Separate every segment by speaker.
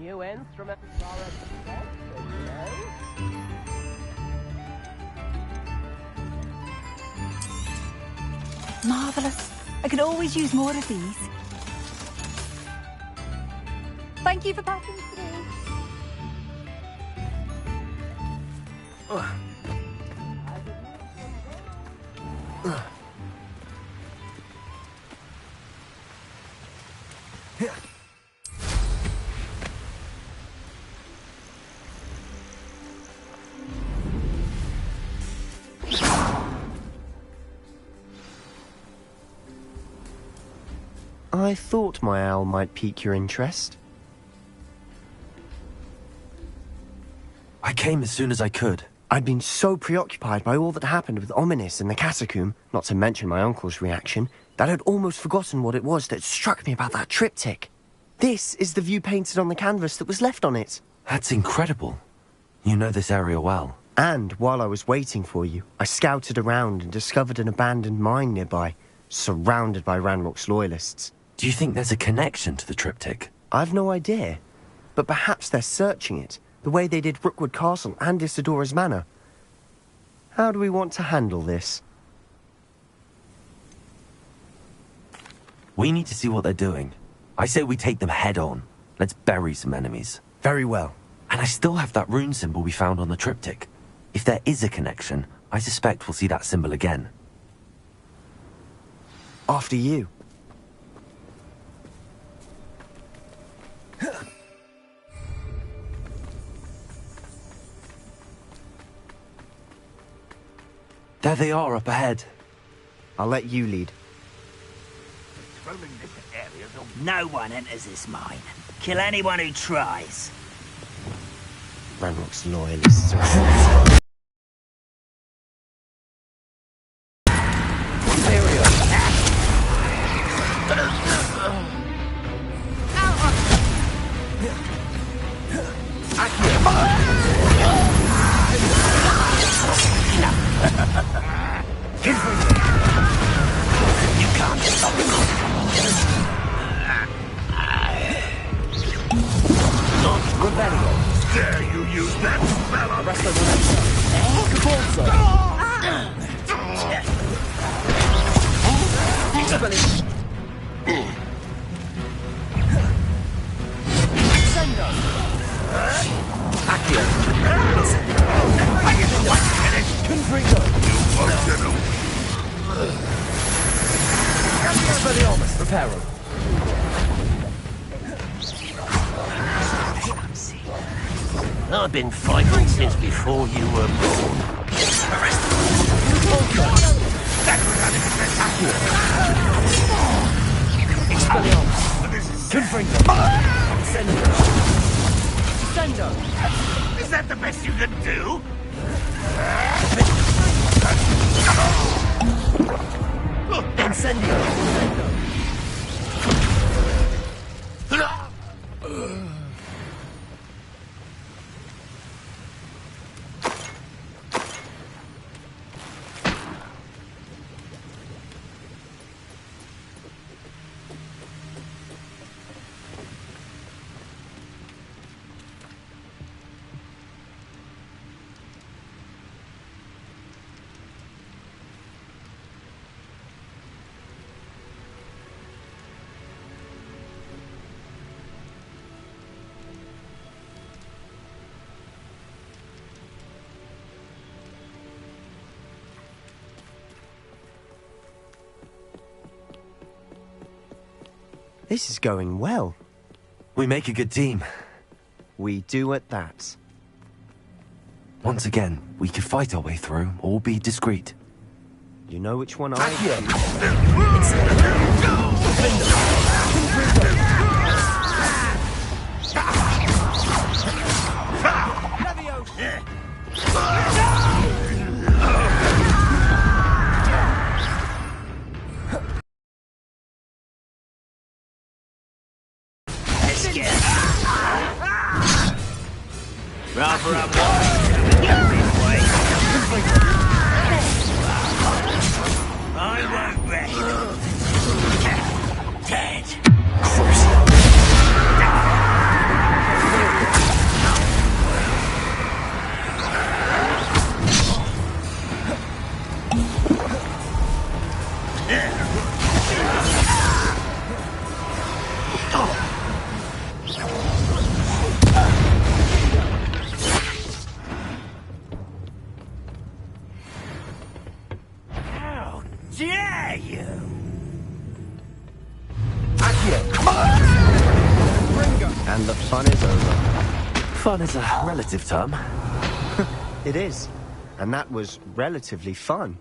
Speaker 1: new instrument for us.
Speaker 2: Marvellous. I could always use more of these. Thank you for passing through.
Speaker 3: I thought my owl might pique your interest.
Speaker 4: I came as soon as I could.
Speaker 3: I'd been so preoccupied by all that happened with Ominis and the catacomb, not to mention my uncle's reaction, that I'd almost forgotten what it was that struck me about that triptych. This is the view painted on the canvas that was left on it.
Speaker 4: That's incredible. You know this area well.
Speaker 3: And while I was waiting for you, I scouted around and discovered an abandoned mine nearby, surrounded by Ranrock's loyalists.
Speaker 4: Do you think there's a connection to the triptych?
Speaker 3: I've no idea, but perhaps they're searching it, the way they did Rookwood Castle and Isidora's Manor. How do we want to handle this?
Speaker 4: We need to see what they're doing. I say we take them head on. Let's bury some enemies.
Speaker 3: Very well.
Speaker 4: And I still have that rune symbol we found on the triptych. If there is a connection, I suspect we'll see that symbol again.
Speaker 3: After you.
Speaker 4: There they are up ahead.
Speaker 3: I'll let you lead.
Speaker 5: No one enters this mine. Kill anyone who tries.
Speaker 3: Ranrock's loyalists are...
Speaker 5: You can't stop me.
Speaker 6: Dare you use that spell on me?
Speaker 5: I've been fighting since before you were born.
Speaker 6: Is that the best you can do?
Speaker 3: This is going well.
Speaker 4: We make a good team.
Speaker 3: We do at that.
Speaker 4: Once again, we could fight our way through, or be discreet.
Speaker 3: You know which one I...
Speaker 5: Rather I'm this way. I won't rest. Dead. dare you?
Speaker 3: And the fun is over.
Speaker 4: Fun is a relative term.
Speaker 3: It is. And that was relatively fun.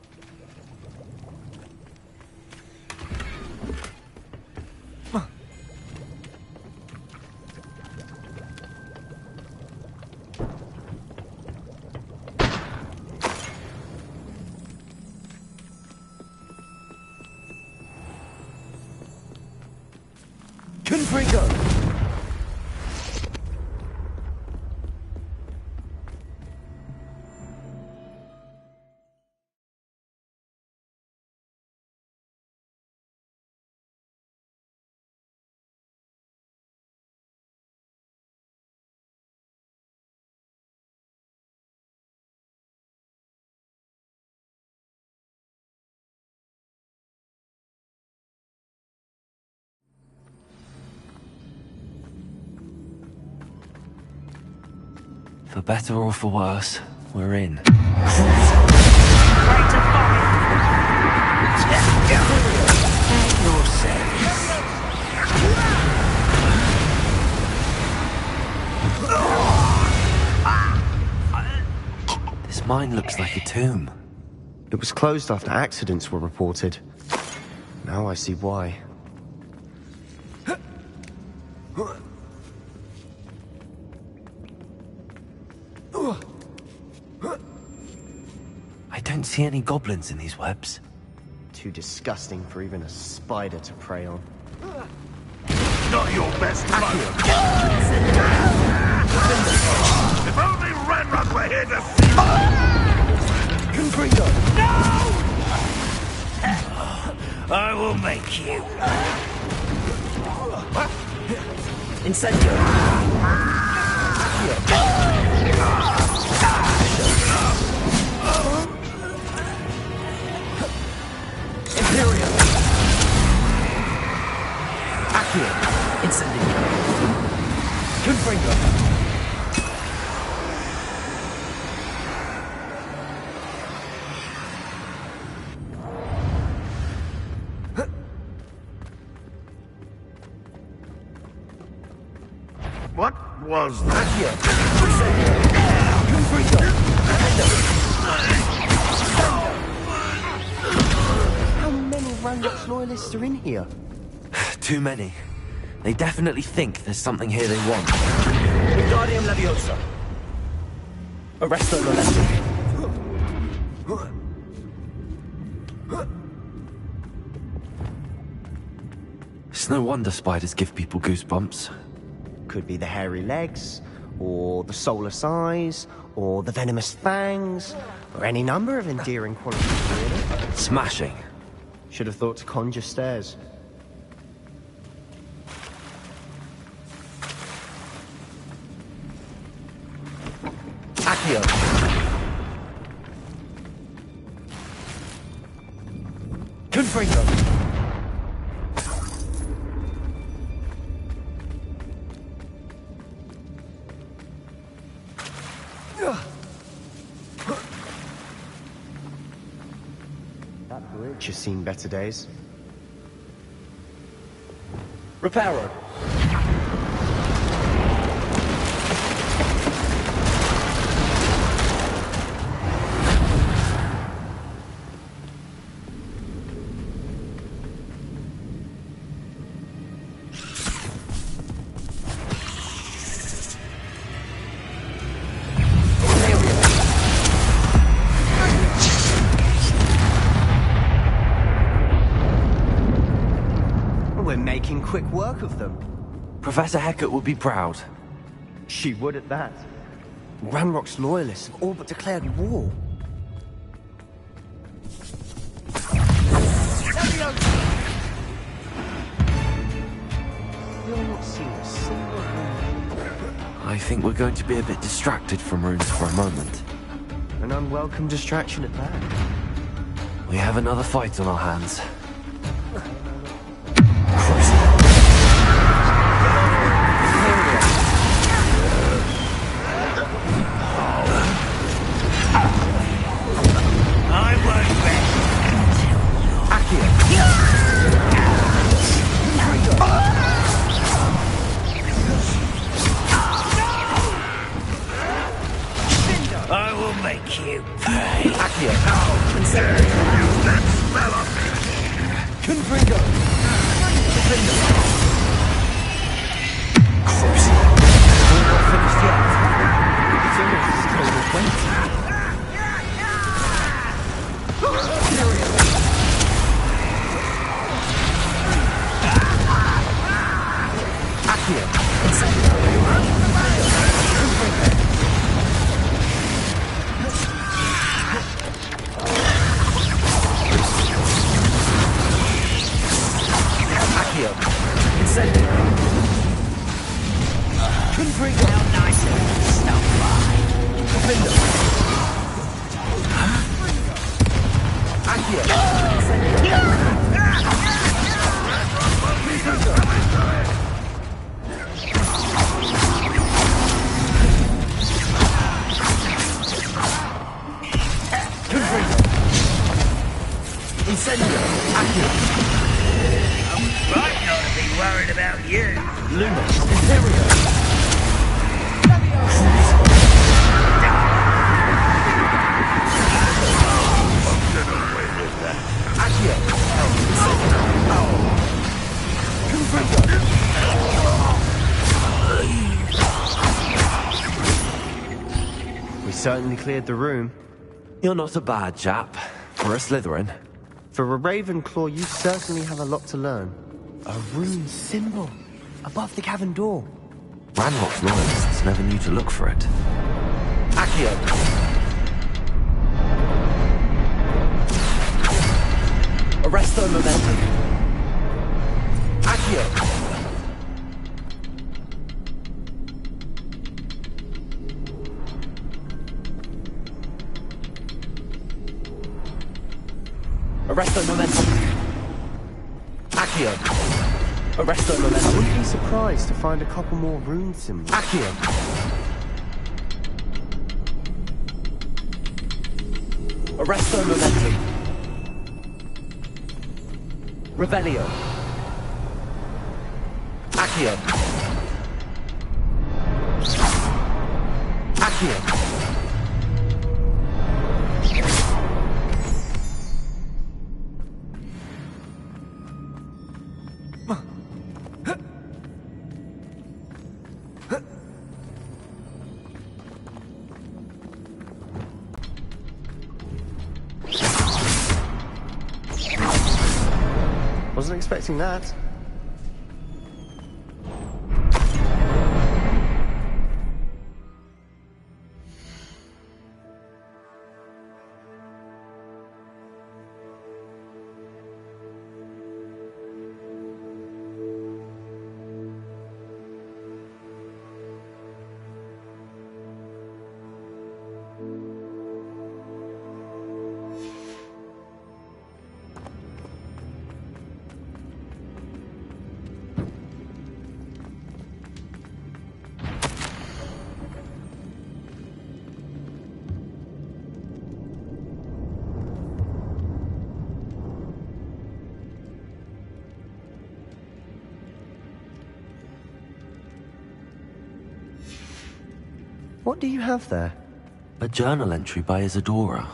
Speaker 4: Confringo! For better or for worse, we're in. This mine looks like a tomb.
Speaker 3: It was closed after accidents were reported. Now I see why.
Speaker 4: I don't see any goblins in these webs.
Speaker 3: Too disgusting for even a spider to prey on.
Speaker 6: Not your best luck. If only Ranrock were here to see.
Speaker 3: Confringo!
Speaker 5: I will make you.
Speaker 3: Incendio! Imperium! Accio! Incendio! Confringo!
Speaker 6: What was that?
Speaker 3: How many Ranrock's loyalists are in here?
Speaker 4: Too many. They definitely think there's something here they want.
Speaker 1: Wingardium Leviosa. Arresto Lolesti.
Speaker 4: It's no wonder spiders give people goosebumps.
Speaker 3: Could be the hairy legs, or the soulless eyes, or the venomous fangs, or any number of endearing qualities, really.
Speaker 4: Smashing.
Speaker 3: Should have thought to conjure stairs. Accio! Confringo! That bridge has seen better days.
Speaker 1: Reparo.
Speaker 3: We're making quick work of them.
Speaker 4: Professor Hecat would be proud.
Speaker 3: She would at that. Ranrock's loyalists have all but declared war. You're not seeing a single rune.
Speaker 4: I think we're going to be a bit distracted from runes for a moment.
Speaker 3: An unwelcome distraction at that.
Speaker 4: We have another fight on our hands.
Speaker 5: I won't rest until
Speaker 1: Accio. Incendio.
Speaker 6: Use that spell on me!
Speaker 1: Confringo. Defender. We're not finished yet. It's almost as cold as waiting. Accio. Incendio. Accio. Incendio. Confringo.
Speaker 5: How nice of you to stop by.
Speaker 1: Defender. Accio. Incendio. Confringo. Incendio. Accio.
Speaker 5: Right not to be worried about you.
Speaker 1: Luma. Imperio.
Speaker 6: Get away with that!
Speaker 1: Accio. Confringo.
Speaker 3: We certainly cleared the room.
Speaker 4: You're not a bad chap. For a Slytherin.
Speaker 3: For a Ravenclaw, you certainly have a lot to learn. A rune symbol above the cavern door.
Speaker 4: Ranrock's loyalists never knew to look for it.
Speaker 1: Accio. Arresto momentum. Accio. Arresto momentum. Accio. Arresto
Speaker 3: I
Speaker 1: momentum.
Speaker 3: wouldn't be surprised to find a couple more rune symbols.
Speaker 1: Accio. Arresto momentum. Revelio. Accio. Accio.
Speaker 3: Wasn't expecting that. What do you have there?
Speaker 4: A journal entry by Isadora.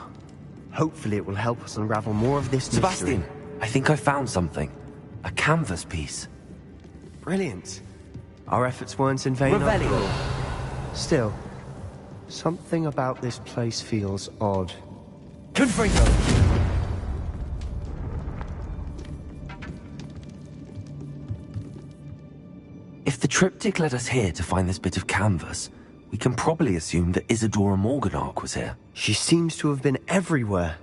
Speaker 3: Hopefully it will help us unravel more of this mystery.
Speaker 4: Sebastian, I think I found something. A canvas piece.
Speaker 3: Brilliant. Our efforts weren't in vain.
Speaker 1: Revelio.
Speaker 3: Still, something about this place feels odd.
Speaker 1: Confringo.
Speaker 4: If the triptych led us here to find this bit of canvas, we can probably assume that Isadora Morganach was here.
Speaker 3: She seems to have been everywhere.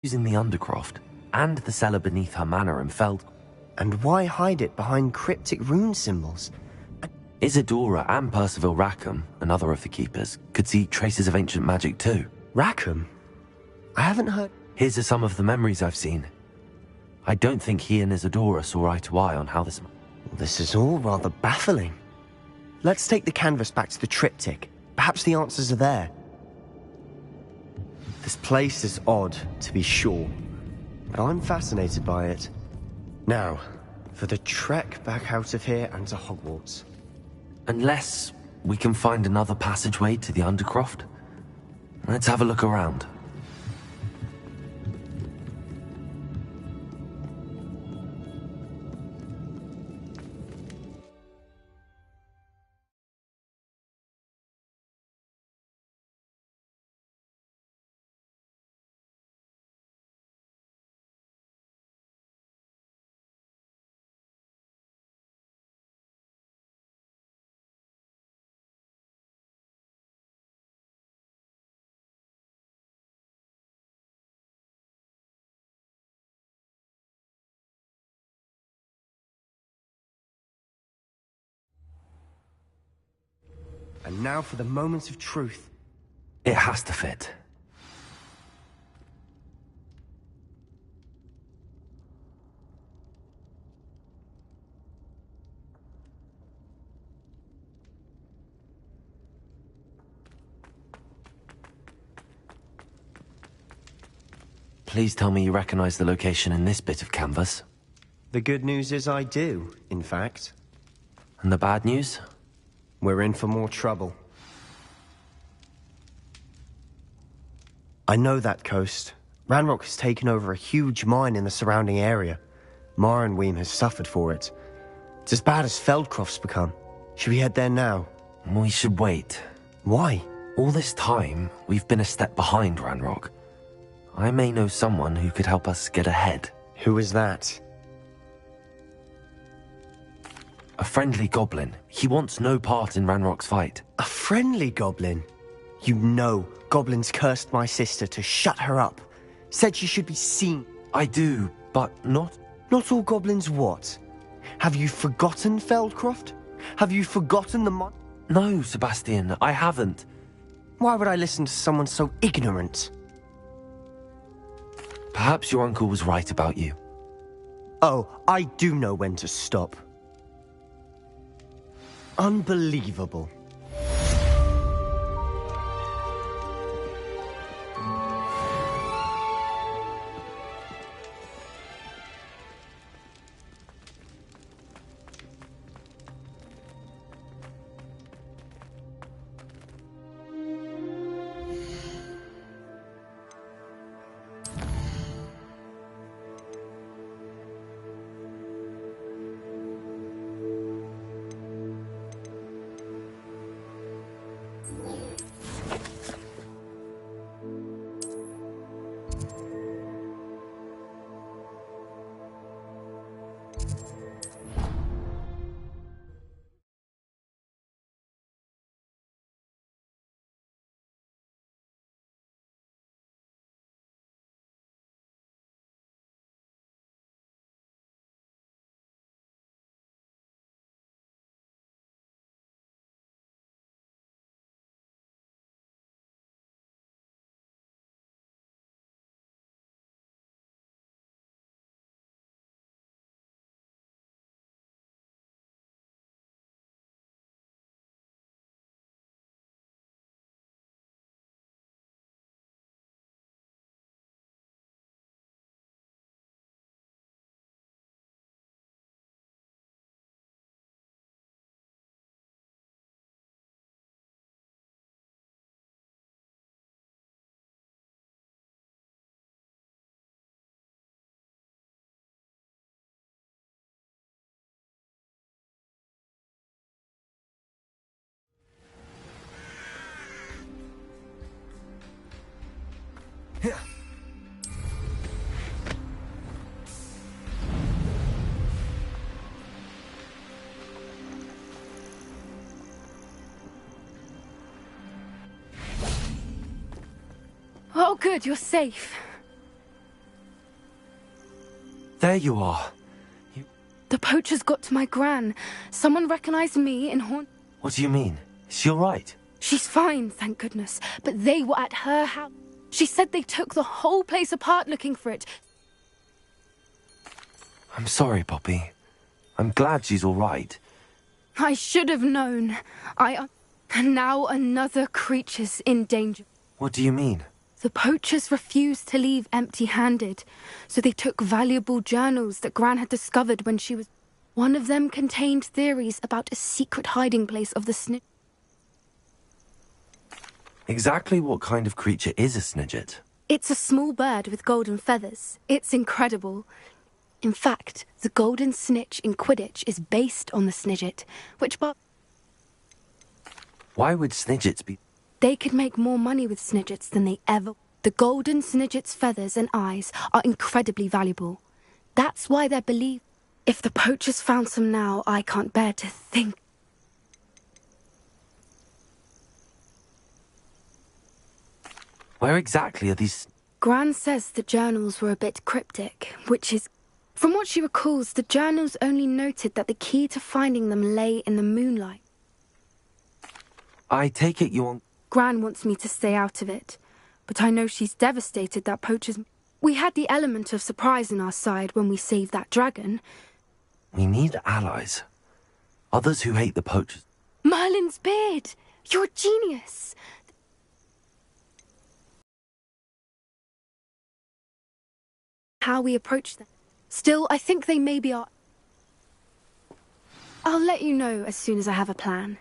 Speaker 4: Using the Undercroft and the cellar beneath her manor in Feld.
Speaker 3: And why hide it behind cryptic rune symbols?
Speaker 4: Isadora and Percival Rackham, another of the keepers, could see traces of ancient magic too.
Speaker 3: Rackham? I haven't heard...
Speaker 4: Here are some of the memories I've seen. I don't think he and Isadora saw eye to eye on how this...
Speaker 3: This is all rather baffling. Let's take the canvas back to the triptych. Perhaps the answers are there. This place is odd, to be sure, but I'm fascinated by it. Now, for the trek back out of here and to Hogwarts.
Speaker 4: Unless we can find another passageway to the Undercroft. Let's have a look around.
Speaker 3: And now for the moments of truth.
Speaker 4: It has to fit. Please tell me you recognize the location in this bit of canvas.
Speaker 3: The good news is I do, in fact.
Speaker 4: And the bad news?
Speaker 3: We're in for more trouble. I know that coast. Ranrock has taken over a huge mine in the surrounding area. Marrenweem has suffered for it. It's as bad as Feldcroft's become. Should we head there now?
Speaker 4: We should wait.
Speaker 3: Why?
Speaker 4: All this time, we've been a step behind Ranrock. I may know someone who could help us get ahead.
Speaker 3: Who is that?
Speaker 4: A friendly goblin. He wants no part in Ranrock's fight.
Speaker 3: A friendly goblin? You know, goblins cursed my sister to shut her up. Said she should be seen.
Speaker 4: I do, but not...
Speaker 3: Not all goblins what? Have you forgotten Feldcroft? Have you forgotten the mon...
Speaker 4: No, Sebastian, I haven't.
Speaker 3: Why would I listen to someone so ignorant?
Speaker 4: Perhaps your uncle was right about you.
Speaker 3: Oh, I do know when to stop. Unbelievable.
Speaker 7: Oh, good, you're safe.
Speaker 4: there you are.
Speaker 7: The poachers got to my gran. Someone recognized me in Horn...
Speaker 4: What do you mean? Is she all right?
Speaker 7: She's fine, thank goodness. But they were at her house. She said they took the whole place apart looking for it.
Speaker 4: I'm sorry, Poppy. I'm glad she's all right.
Speaker 7: I should have known. And now another creature's in danger.
Speaker 4: What do you mean?
Speaker 7: The poachers refused to leave empty-handed, so they took valuable journals that Gran had discovered when she was... One of them contained theories about a secret hiding place of the snitch.
Speaker 4: Exactly what kind of creature is a snidget?
Speaker 7: It's a small bird with golden feathers. It's incredible. In fact, the golden snitch in Quidditch is based on the snidget, which...
Speaker 4: Why would snidgets be...
Speaker 7: They could make more money with snidgets than they ever... The golden snidget's feathers and eyes are incredibly valuable. That's why they're believed. If the poachers found some now, I can't bear to think.
Speaker 4: Where exactly are these...
Speaker 7: Gran says the journals were a bit cryptic, which is... From what she recalls, the journals only noted that the key to finding them lay in the moonlight.
Speaker 4: I take it you want...
Speaker 7: Gran wants me to stay out of it, but I know she's devastated that poachers... We had the element of surprise on our side when we saved that dragon.
Speaker 4: We need allies. Others who hate the poachers.
Speaker 7: Merlin's beard! You're a genius! How we approach them. Still, I think they maybe are... I'll let you know as soon as I have a plan.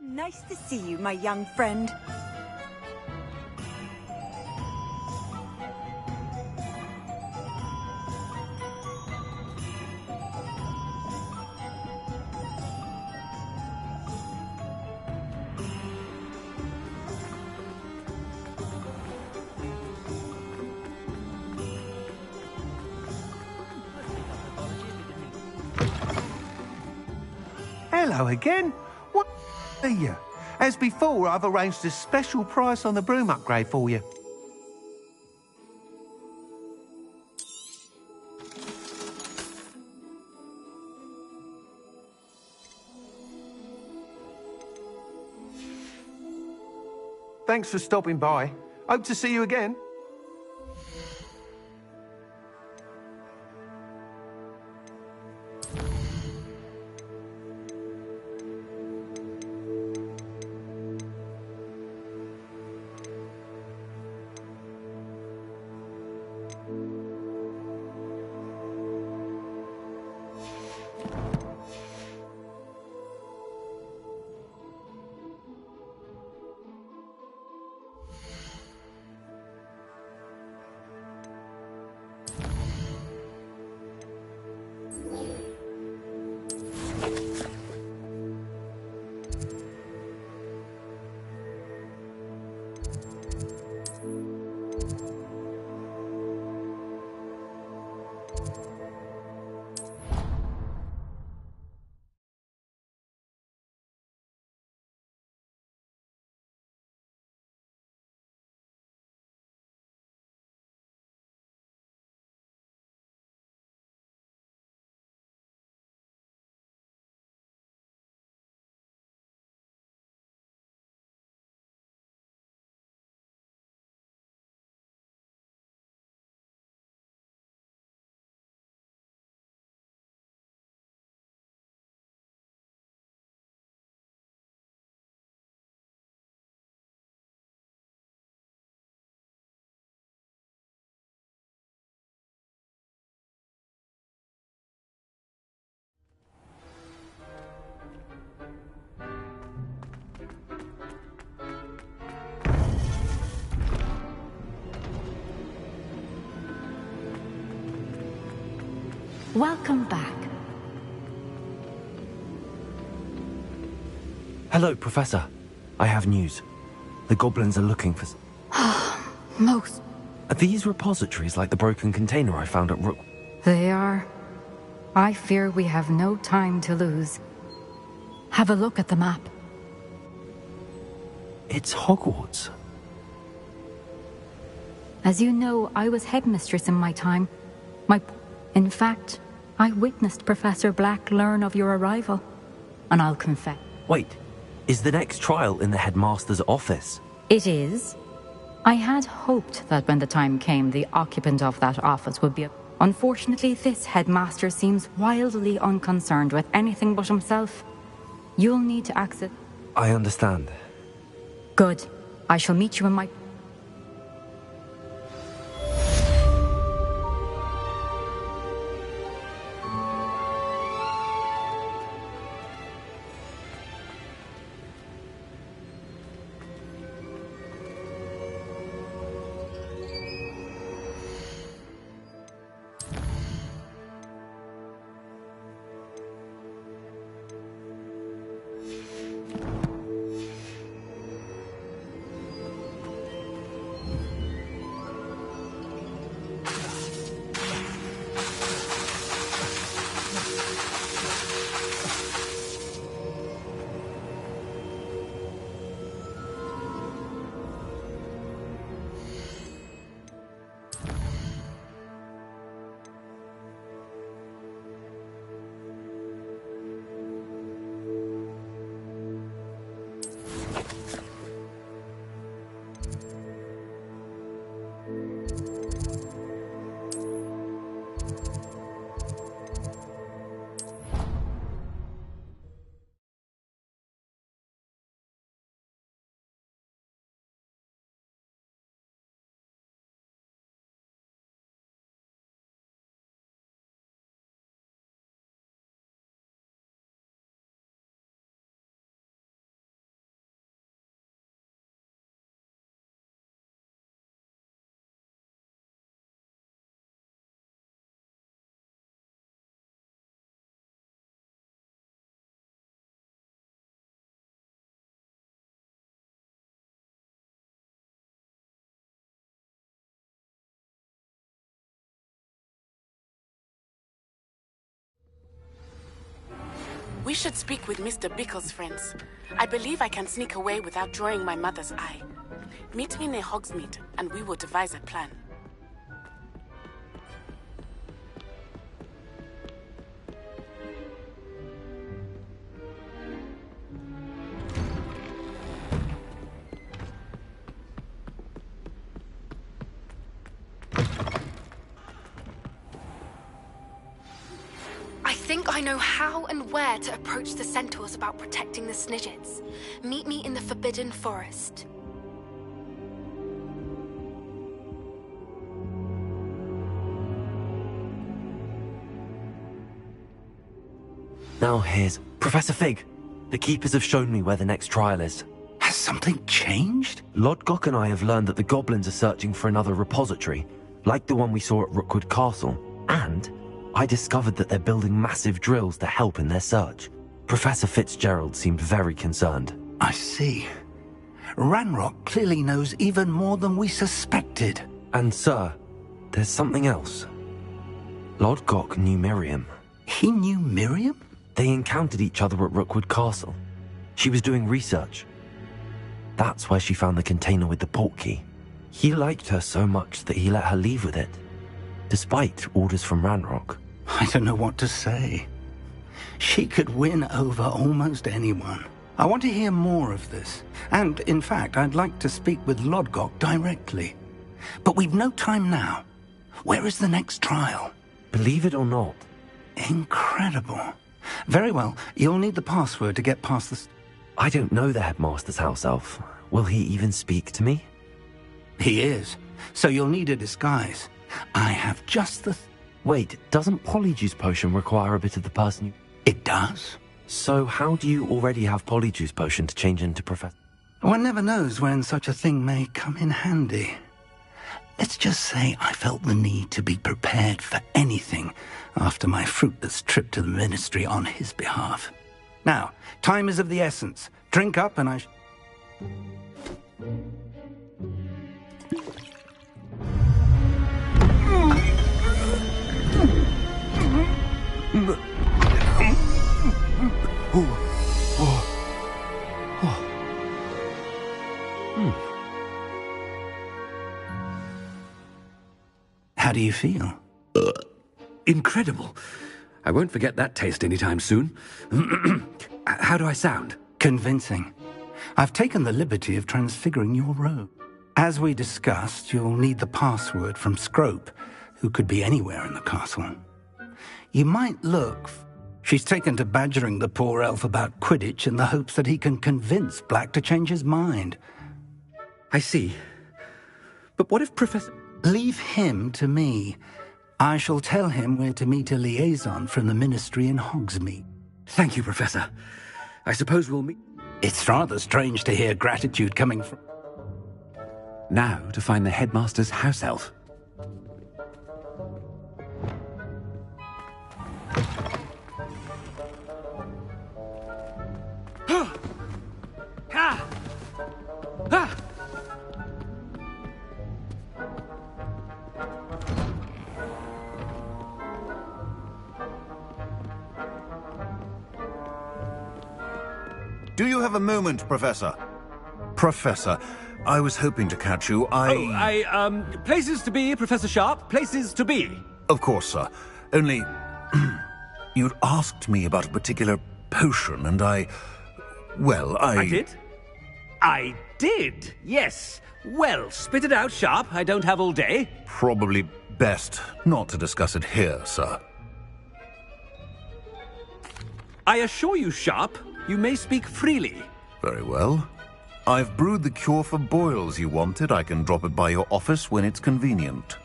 Speaker 2: Nice to see you, my young friend.
Speaker 8: Hello again. What are you? As before, I've arranged a special price on the broom upgrade for you. Thanks for stopping by. Hope to see you again.
Speaker 9: Welcome back.
Speaker 4: Hello, Professor. I have news. The goblins are looking for...
Speaker 9: Most.
Speaker 4: Are these repositories like the broken container I found at Rook?
Speaker 9: They are. I fear we have no time to lose. Have a look at the map.
Speaker 4: It's Hogwarts.
Speaker 9: As you know, I was headmistress in my time. In fact, I witnessed Professor Black learn of your arrival. And I'll confess.
Speaker 4: Wait, is the next trial in the headmaster's office?
Speaker 9: It is. I had hoped that when the time came, the occupant of that office would be... Unfortunately, this headmaster seems wildly unconcerned with anything but himself. You'll need to exit.
Speaker 4: I understand.
Speaker 9: Good. I shall meet you in my...
Speaker 10: We should speak with Mr. Bickle's friends. I believe I can sneak away without drawing my mother's eye. Meet me near Hogsmeade, and we will devise a plan.
Speaker 7: I think I know how and where to approach the centaurs about protecting the Snidgets. Meet me in the Forbidden Forest.
Speaker 4: Now here's Professor Fig. The Keepers have shown me where the next trial is.
Speaker 11: Has something changed?
Speaker 4: Lodgok and I have learned that the goblins are searching for another repository, like the one we saw at Rookwood Castle, and I discovered that they're building massive drills to help in their search. Professor Fitzgerald seemed very concerned.
Speaker 11: I see. Ranrock clearly knows even more than we suspected.
Speaker 4: And sir, there's something else. Lodgok knew Miriam.
Speaker 11: He knew Miriam?
Speaker 4: They encountered each other at Rookwood Castle. She was doing research. That's where she found the container with the portkey. He liked her so much that he let her leave with it, despite orders from Ranrock.
Speaker 11: I don't know what to say. She could win over almost anyone. I want to hear more of this. And, in fact, I'd like to speak with Lodgok directly. But we've no time now. Where is the next trial?
Speaker 4: Believe it or not.
Speaker 11: Incredible. Very well. You'll need the password to get past the...
Speaker 4: I don't know the headmaster's house elf. Will he even speak to me?
Speaker 11: He is. So you'll need a disguise. I have just the...
Speaker 4: Wait, doesn't Polyjuice Potion require a bit of the person you...
Speaker 11: It does.
Speaker 4: So how do you already have Polyjuice Potion to change into Professor...
Speaker 11: One never knows when such a thing may come in handy. Let's just say I felt the need to be prepared for anything after my fruitless trip to the Ministry on his behalf. Now, time is of the essence. Drink up and I... How do you feel?
Speaker 12: Incredible. I won't forget that taste anytime soon. How do I sound?
Speaker 11: Convincing. I've taken the liberty of transfiguring your robe. As we discussed, you'll need the password from Scrope, who could be anywhere in the castle. You might look... She's taken to badgering the poor elf about Quidditch in the hopes that he can convince Black to change his mind.
Speaker 12: I see. But what if Professor...
Speaker 11: Leave him to me. I shall tell him where to meet a liaison from the Ministry in Hogsmeade.
Speaker 12: Thank you, Professor. I suppose we'll meet...
Speaker 11: It's rather strange to hear gratitude coming from...
Speaker 12: Now to find the headmaster's house elf.
Speaker 6: Do you have a moment, Professor? Professor, I was hoping to catch you.
Speaker 12: Places to be, Professor Sharp. Places to be.
Speaker 6: Of course, sir. Only... you'd asked me about a particular potion, and well,
Speaker 12: I did? I did, yes. Well, spit it out, Sharp. I don't have all day.
Speaker 6: Probably best not to discuss it here, sir.
Speaker 12: I assure you, Sharp, you may speak freely.
Speaker 6: Very well. I've brewed the cure for boils you wanted. I can drop it by your office when it's convenient.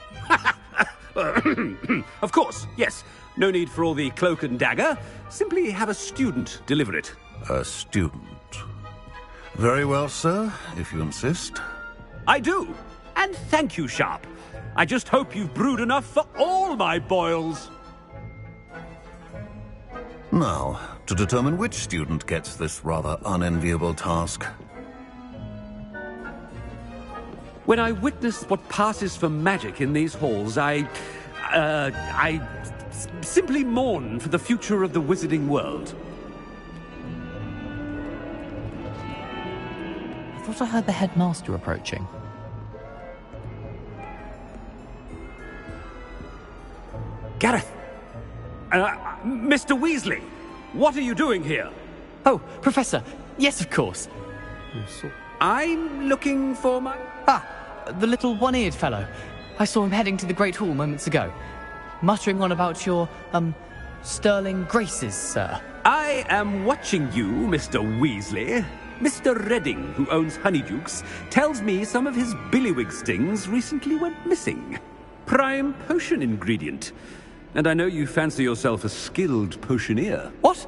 Speaker 12: Of course, yes. No need for all the cloak and dagger. Simply have a student deliver it.
Speaker 6: A student? Very well, sir, if you insist.
Speaker 12: I do. And thank you, Sharp. I just hope you've brewed enough for all my boils.
Speaker 6: Now, to determine which student gets this rather unenviable task.
Speaker 12: When I witness what passes for magic in these halls, I simply mourn for the future of the wizarding world.
Speaker 1: thought I heard the headmaster approaching.
Speaker 12: Gareth! Mr. Weasley! What are you doing here?
Speaker 1: Oh, Professor! Yes, of course.
Speaker 12: I'm looking for my...
Speaker 1: Ah, the little one-eared fellow. I saw him heading to the Great Hall moments ago, muttering on about your, sterling graces, sir.
Speaker 12: I am watching you, Mr. Weasley. Mr. Redding, who owns Honeydukes, tells me some of his billywig stings recently went missing. Prime potion ingredient. And I know you fancy yourself a skilled potioneer.
Speaker 1: What?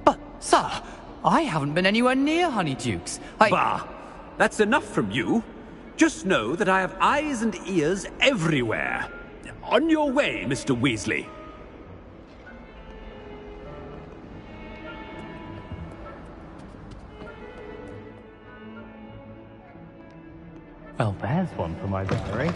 Speaker 1: But, sir, I haven't been anywhere near Honeydukes.
Speaker 12: Bah! That's enough from you. Just know that I have eyes and ears everywhere. On your way, Mr. Weasley.
Speaker 1: Well, there's one for my diary.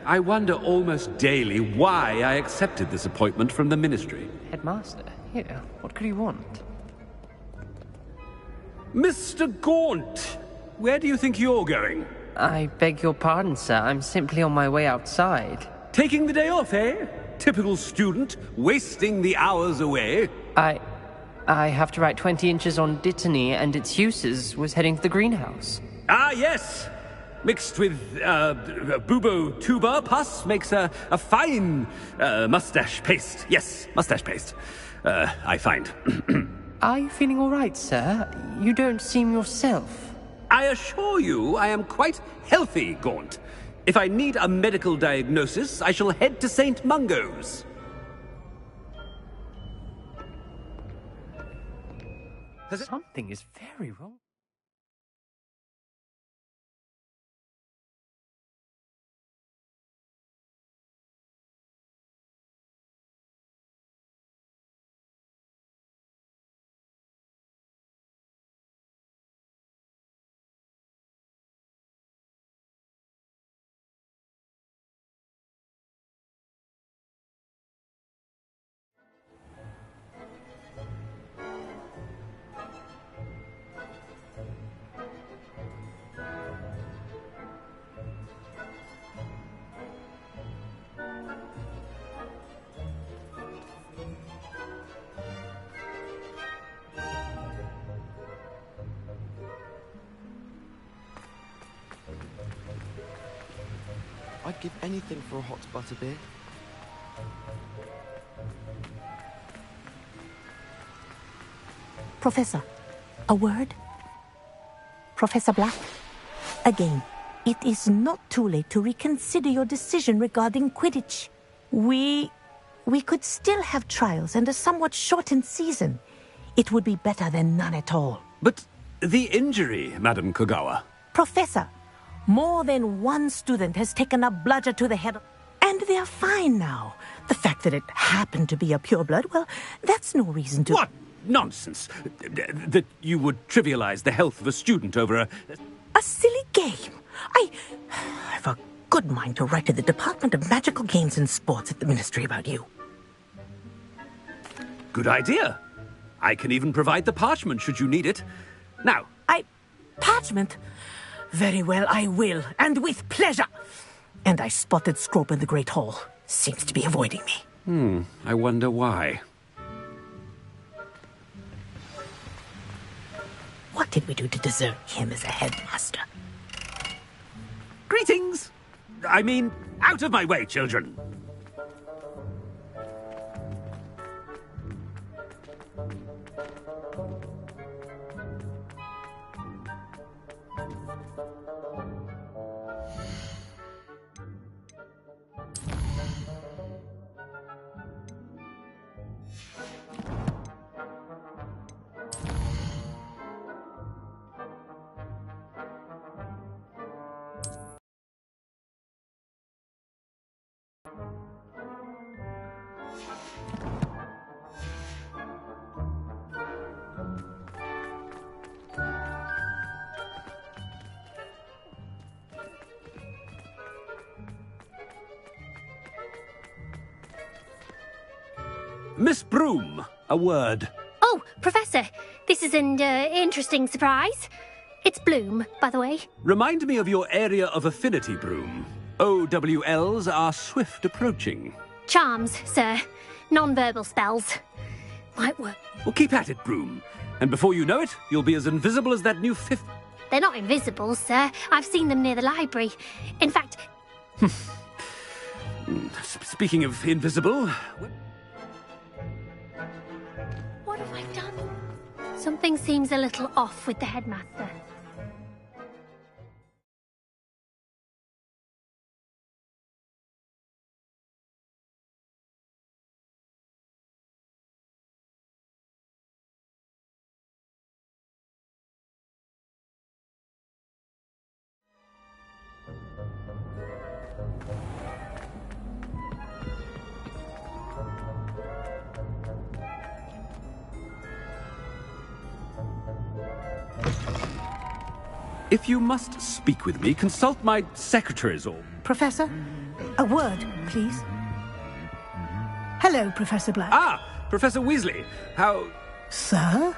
Speaker 12: I wonder almost daily why I accepted this appointment from the Ministry.
Speaker 3: Headmaster, here, what could he want?
Speaker 12: Mr. Gaunt! Where do you think you're going?
Speaker 3: I beg your pardon, sir. I'm simply on my way outside.
Speaker 12: Taking the day off, eh? Typical student, wasting the hours away.
Speaker 3: I have to write 20 inches on Dittany and its uses, was heading to the greenhouse.
Speaker 12: Ah, yes! Mixed with, bubo tuber pus makes a fine, mustache paste. Yes, mustache paste. I find.
Speaker 3: Are you feeling all right, sir? You don't seem yourself.
Speaker 12: I assure you I am quite healthy, Gaunt. If I need a medical diagnosis, I shall head to St. Mungo's.
Speaker 3: Something is very wrong.
Speaker 13: I'd give anything for a hot butterbeer.
Speaker 14: Professor, a word? Professor Black? Again, it is not too late to reconsider your decision regarding Quidditch. We could still have trials and a somewhat shortened season. It would be better than none at all.
Speaker 12: But the injury, Madam Kogawa.
Speaker 14: Professor, more than one student has taken a bludger to the head, and they're fine now. The fact that it happened to be a pureblood, well, that's no reason to...
Speaker 12: What nonsense! That you would trivialize the health of a student over a
Speaker 14: silly game. I've a good mind to write to the Department of Magical Games and Sports at the Ministry about you.
Speaker 12: Good idea. I can even provide the parchment should you need it. Now...
Speaker 14: Parchment? Very well, I will, and with pleasure. And I spotted Scrope in the Great Hall. Seems to be avoiding me.
Speaker 12: I wonder why.
Speaker 14: What did we do to deserve him as a headmaster?
Speaker 12: Greetings! I mean, out of my way, children! Miss Broom, a word.
Speaker 15: Oh, Professor, this is an interesting surprise. It's Bloom, by the way.
Speaker 12: Remind me of your area of affinity, Broom. OWLs are swift approaching.
Speaker 15: Charms, sir. Non-verbal spells. Might work.
Speaker 12: Well, keep at it, Broom. And before you know it, you'll be as invisible as that new fifth...
Speaker 15: They're not invisible, sir. I've seen them near the library. In fact...
Speaker 12: Speaking of invisible...
Speaker 15: What have I done? Something seems a little off with the headmaster.
Speaker 12: If you must speak with me, consult my secretaries or...
Speaker 16: Professor, a word, please. Hello, Professor Black.
Speaker 12: Ah, Professor Weasley. How...
Speaker 16: Sir?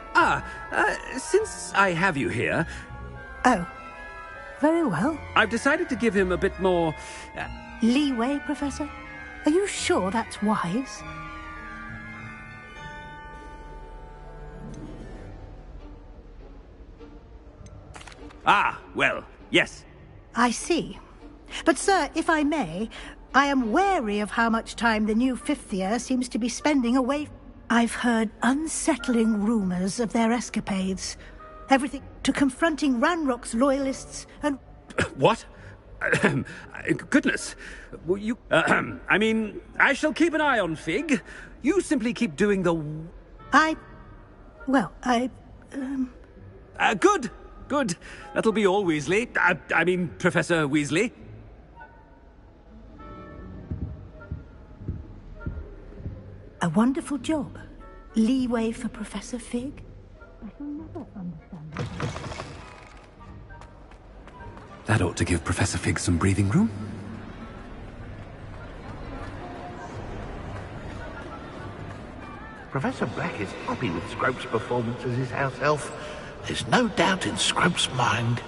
Speaker 12: Since I have you here...
Speaker 16: Oh, very well.
Speaker 12: I've decided to give him a bit more...
Speaker 16: Leeway, Professor? Are you sure that's wise?
Speaker 12: Ah, well, yes.
Speaker 16: I see. But, sir, if I may, I am wary of how much time the new fifth year seems to be spending away. I've heard unsettling rumours of their escapades. Everything to confronting Ranrock's loyalists and...
Speaker 12: What? Goodness. Well, you... I mean, I shall keep an eye on Fig. You simply keep doing the... Good. Good. That'll be all, Weasley. I mean, Professor Weasley.
Speaker 16: A wonderful job. Leeway for Professor Fig? I shall never understand that.
Speaker 12: That ought to give Professor Fig some breathing room.
Speaker 17: Professor Black is happy with Scrope's performance as his house elf. There's no doubt in Scrope's mind.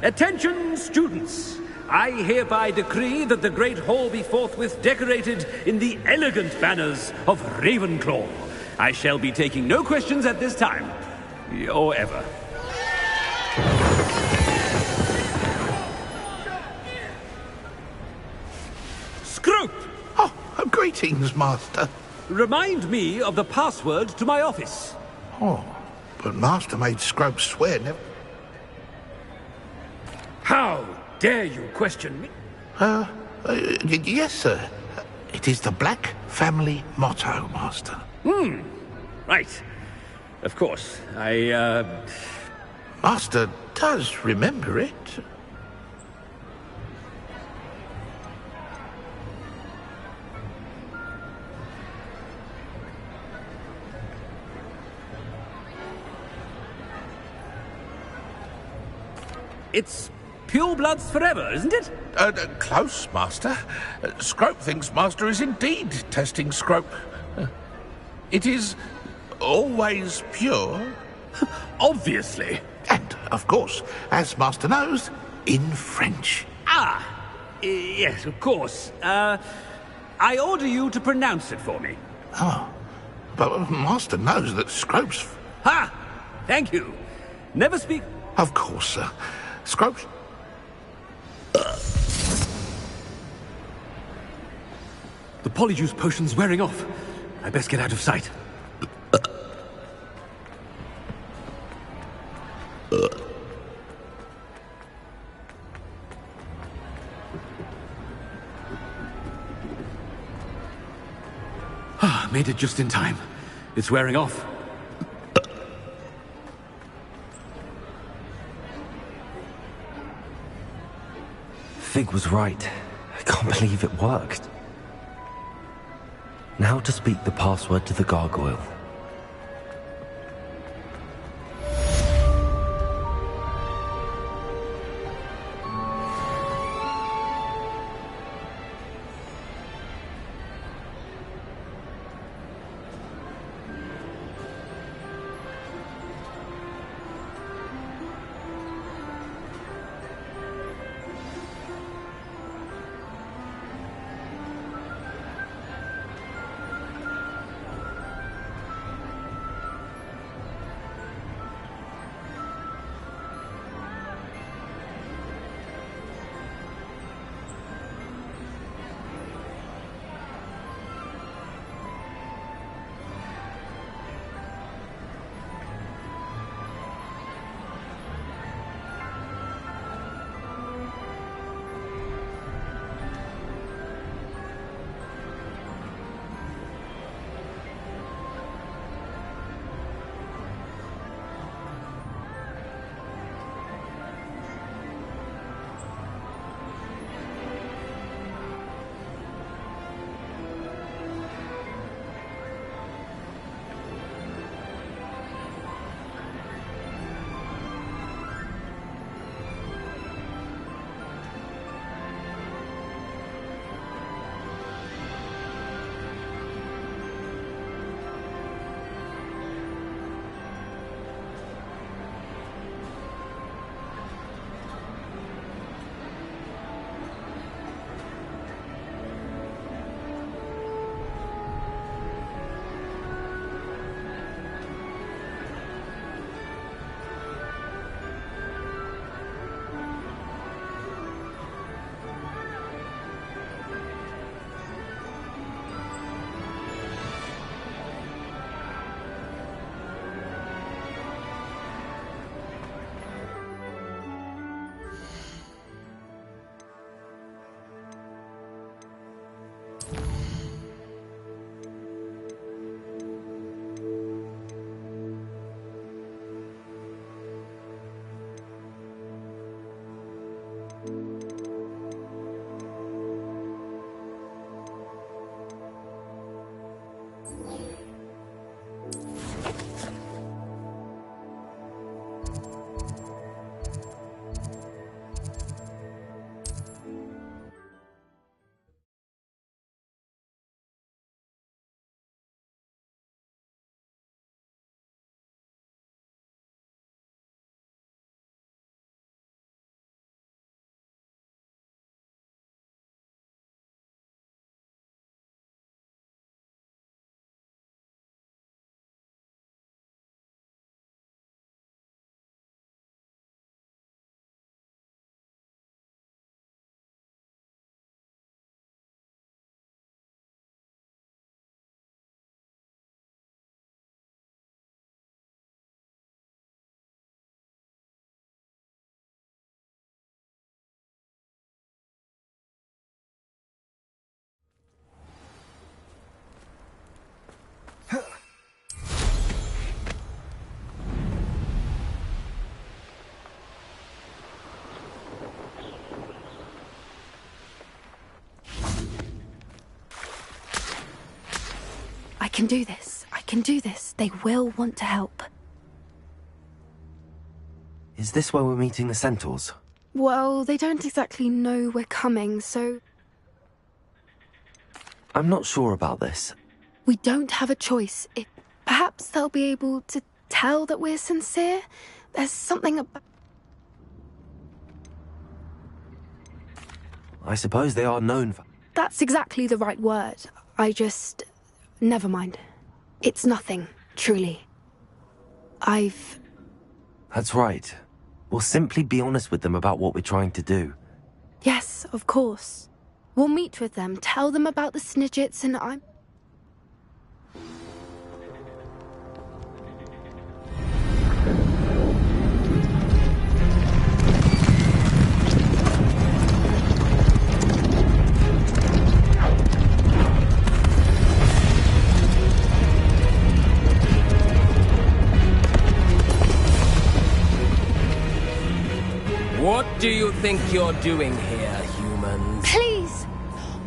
Speaker 12: Attention, students! I hereby decree that the Great Hall be forthwith decorated in the elegant banners of Ravenclaw. I shall be taking no questions at this time. Or ever. Scrope!
Speaker 17: Oh, greetings, Master.
Speaker 12: Remind me of the password to my office.
Speaker 17: Oh, but Master made Scrope swear never...
Speaker 12: How dare you question me?
Speaker 17: Yes, sir. It is the Black family motto, Master.
Speaker 12: Right. Of course.
Speaker 17: Master does remember it.
Speaker 12: It's pure bloods forever, isn't it?
Speaker 17: Close, Master. Scrope thinks Master is indeed testing Scrope. It is always pure.
Speaker 12: Obviously.
Speaker 17: And, of course, as Master knows, in French.
Speaker 12: Yes, of course. I order you to pronounce it for me.
Speaker 17: Oh, but Master knows that Scrope's...
Speaker 12: Ha! Thank you. Never speak...
Speaker 17: Of course, sir. Scrope's...
Speaker 12: The polyjuice potion's wearing off. I best get out of sight. Made it just in time. It's wearing off.
Speaker 4: Fig was right. I can't believe it worked. Now to speak the password to the gargoyle.
Speaker 7: can do this. I can do this. They will want to help.
Speaker 4: Is this where we're meeting the centaurs?
Speaker 7: Well, they don't exactly know we're coming, so...
Speaker 4: I'm not sure about this.
Speaker 7: We don't have a choice. Perhaps they'll be able to tell that we're sincere. There's something about...
Speaker 4: I suppose they are known for...
Speaker 7: That's exactly the right word. Never mind. It's nothing, truly.
Speaker 4: That's right. We'll simply be honest with them about what we're trying to do.
Speaker 7: Yes, of course. We'll meet with them, tell them about the Snidgets, and I'm...
Speaker 18: What do you think you're doing here, humans?
Speaker 7: Please!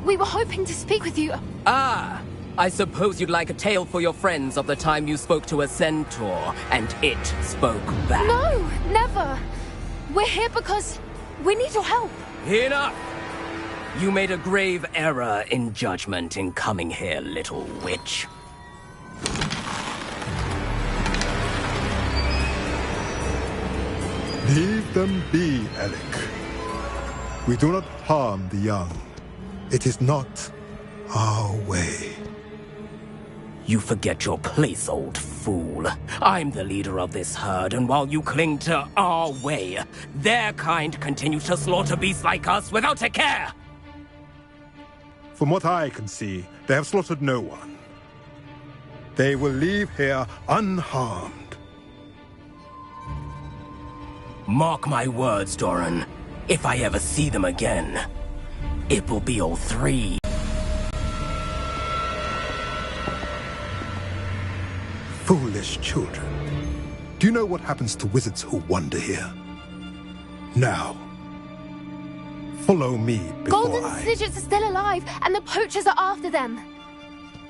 Speaker 7: We were hoping to speak with you.
Speaker 18: Ah! I suppose you'd like a tale for your friends of the time you spoke to a centaur, and it spoke back.
Speaker 7: No! Never! We're here because we need your help.
Speaker 18: Enough! You made a grave error in judgment in coming here, little witch.
Speaker 19: Leave them be, Alec. We do not harm the young. It is not our way.
Speaker 18: You forget your place, old fool. I'm the leader of this herd, and while you cling to our way, their kind continue to slaughter beasts like us without a care!
Speaker 19: From what I can see, they have slaughtered no one. They will leave here unharmed.
Speaker 18: Mark my words, Doran. If I ever see them again, it will be all three.
Speaker 19: Foolish children. Do you know what happens to wizards who wander here? Now, follow me before
Speaker 7: Golden Snidgets are still alive, and the poachers are after them.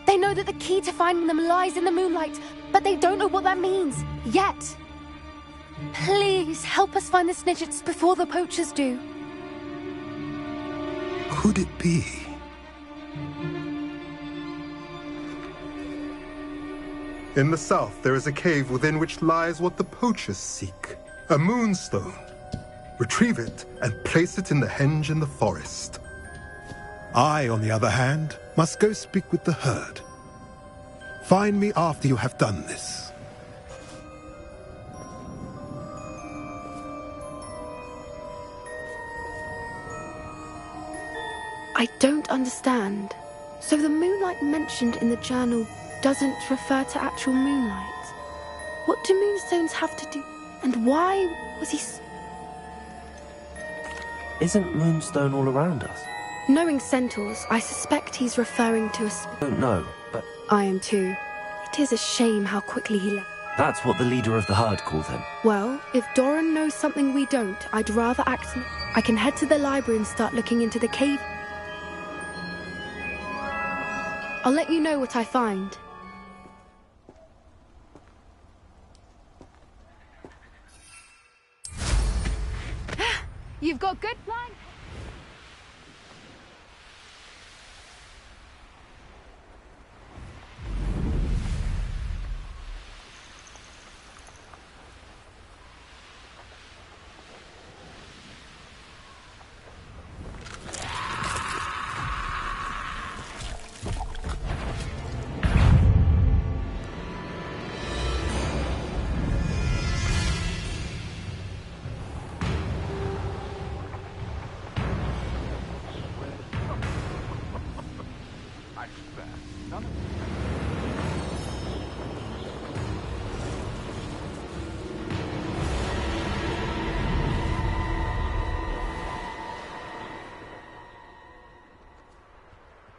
Speaker 7: They know that the key to finding them lies in the moonlight, but they don't know what that means, yet. Please, help us find the Snidgets before the poachers do.
Speaker 19: Could it be? In the south, there is a cave within which lies what the poachers seek. A moonstone. Retrieve it and place it in the henge in the forest. I, on the other hand, must go speak with the herd. Find me after you have done this.
Speaker 7: I don't understand. So the moonlight mentioned in the journal doesn't refer to actual moonlight. What do moonstones have to do? And why was he...
Speaker 4: Isn't Moonstone all around us?
Speaker 7: Knowing centaurs, I suspect he's referring to a...
Speaker 4: I don't know, but...
Speaker 7: I am too. It is a shame how quickly he left.
Speaker 4: That's what the leader of the herd called him.
Speaker 7: Well, if Doran knows something we don't, I'd rather act... I can head to the library and start looking into the cave. I'll let you know what I find.
Speaker 20: You've got good flying.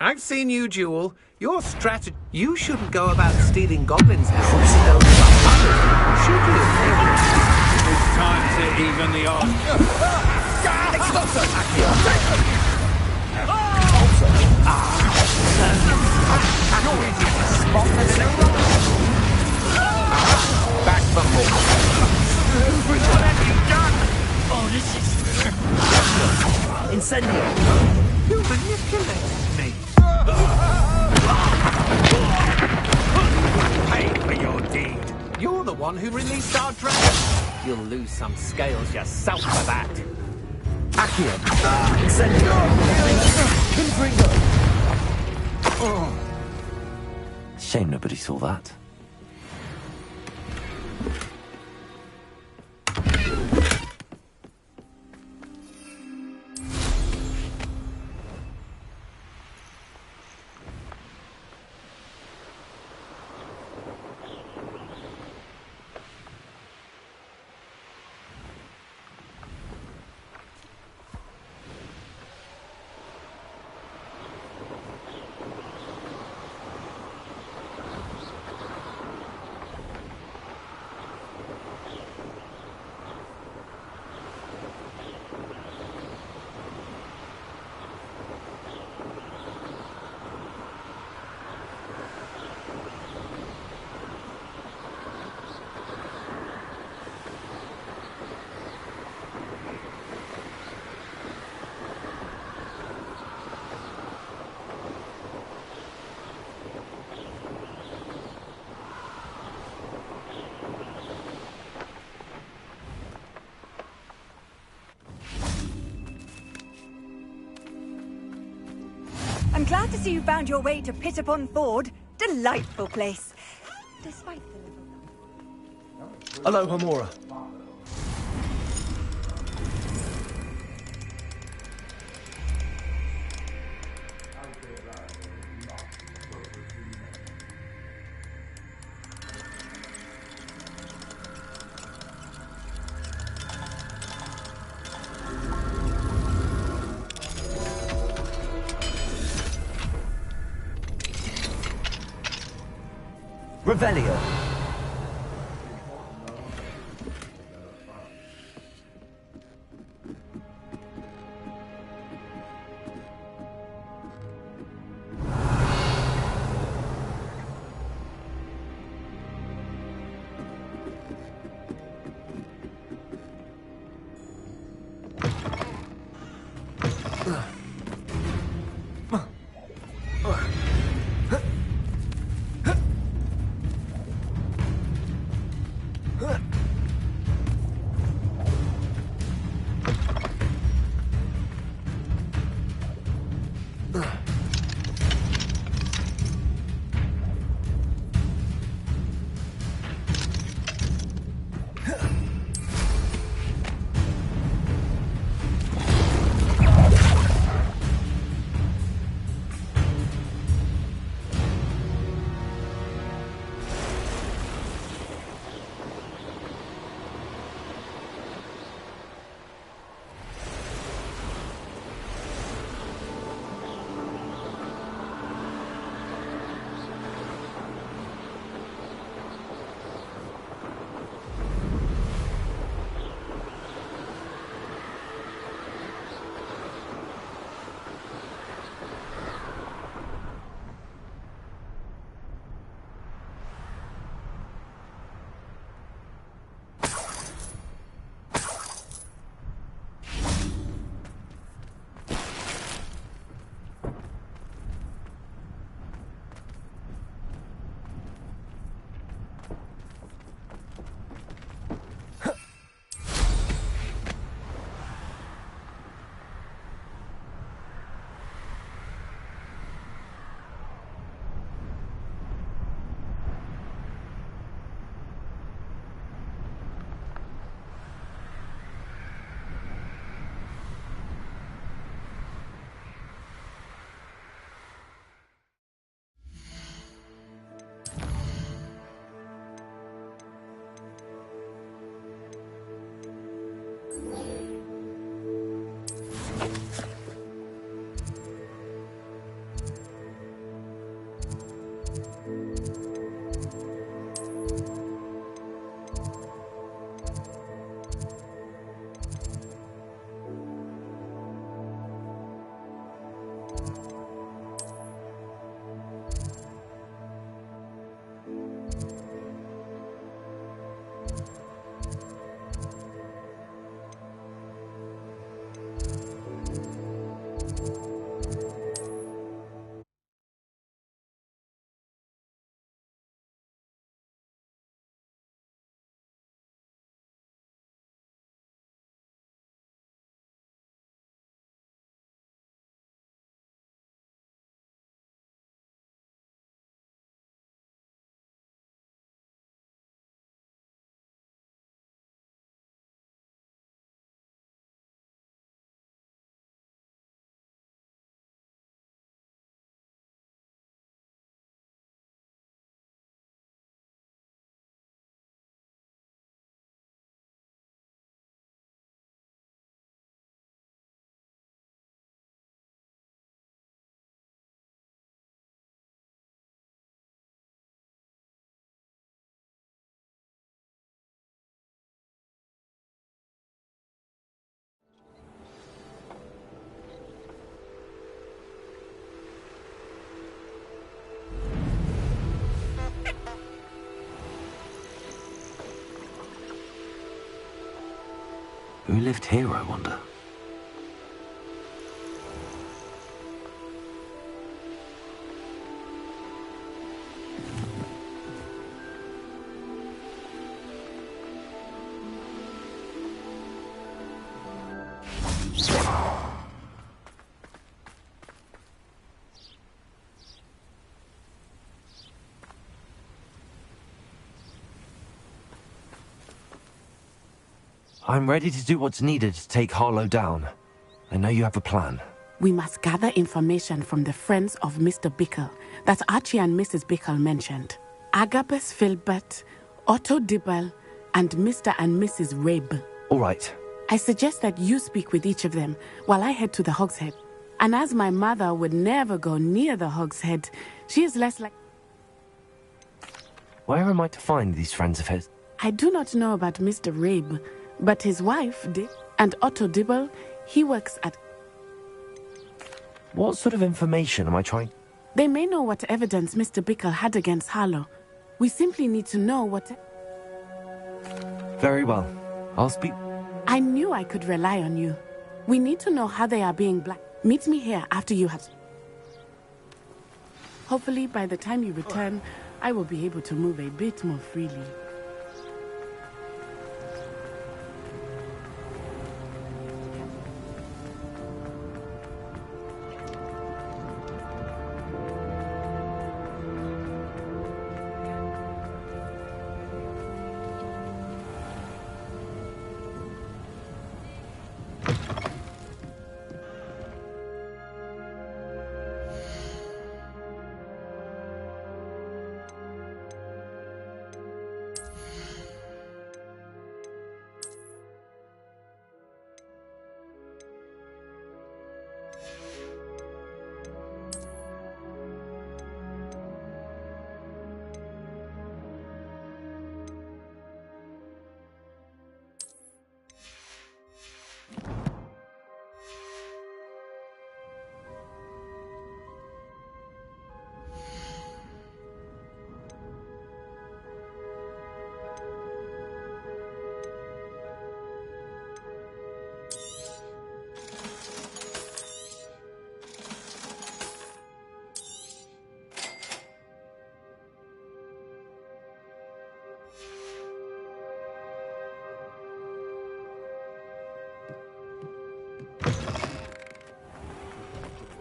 Speaker 8: I've seen you, Jewel. Your strategy... You shouldn't go about stealing goblins' houses, should you?
Speaker 12: It's time to even the odds.
Speaker 8: You're ready to spot the one who released our dragon. You'll lose some scales yourself for that.
Speaker 4: Accio! Incendio! Confringo! Oh. Shame nobody saw that.
Speaker 2: I'm glad to see you found your way to Pitt-upon-Ford. Delightful place. Despite the...
Speaker 3: Hello, Hamora. Revelio.
Speaker 4: Who lived here, I wonder? I'm ready to do what's needed to take Harlow down. I know you have a plan.
Speaker 10: We must gather information from the friends of Mr. Bickle that Archie and Mrs. Bickle mentioned. Agabus Filbert, Otto Dibble, and Mr. and Mrs. Rabe.
Speaker 4: All right.
Speaker 10: I suggest that you speak with each of them while I head to the Hogshead. And as my mother would never go near the Hogshead, she is less like...
Speaker 4: Where am I to find these friends of his?
Speaker 10: I do not know about Mr. Rabe, but his wife did. And Otto Dibble, he works at...
Speaker 4: What sort of information am I trying?
Speaker 10: They may know what evidence Mr. Bickle had against Harlow. We simply need to know what...
Speaker 4: Very well. I'll speak...
Speaker 10: I knew I could rely on you. We need to know how they are being black. Meet me here after you have... Hopefully, by the time you return, I will be able to move a bit more freely.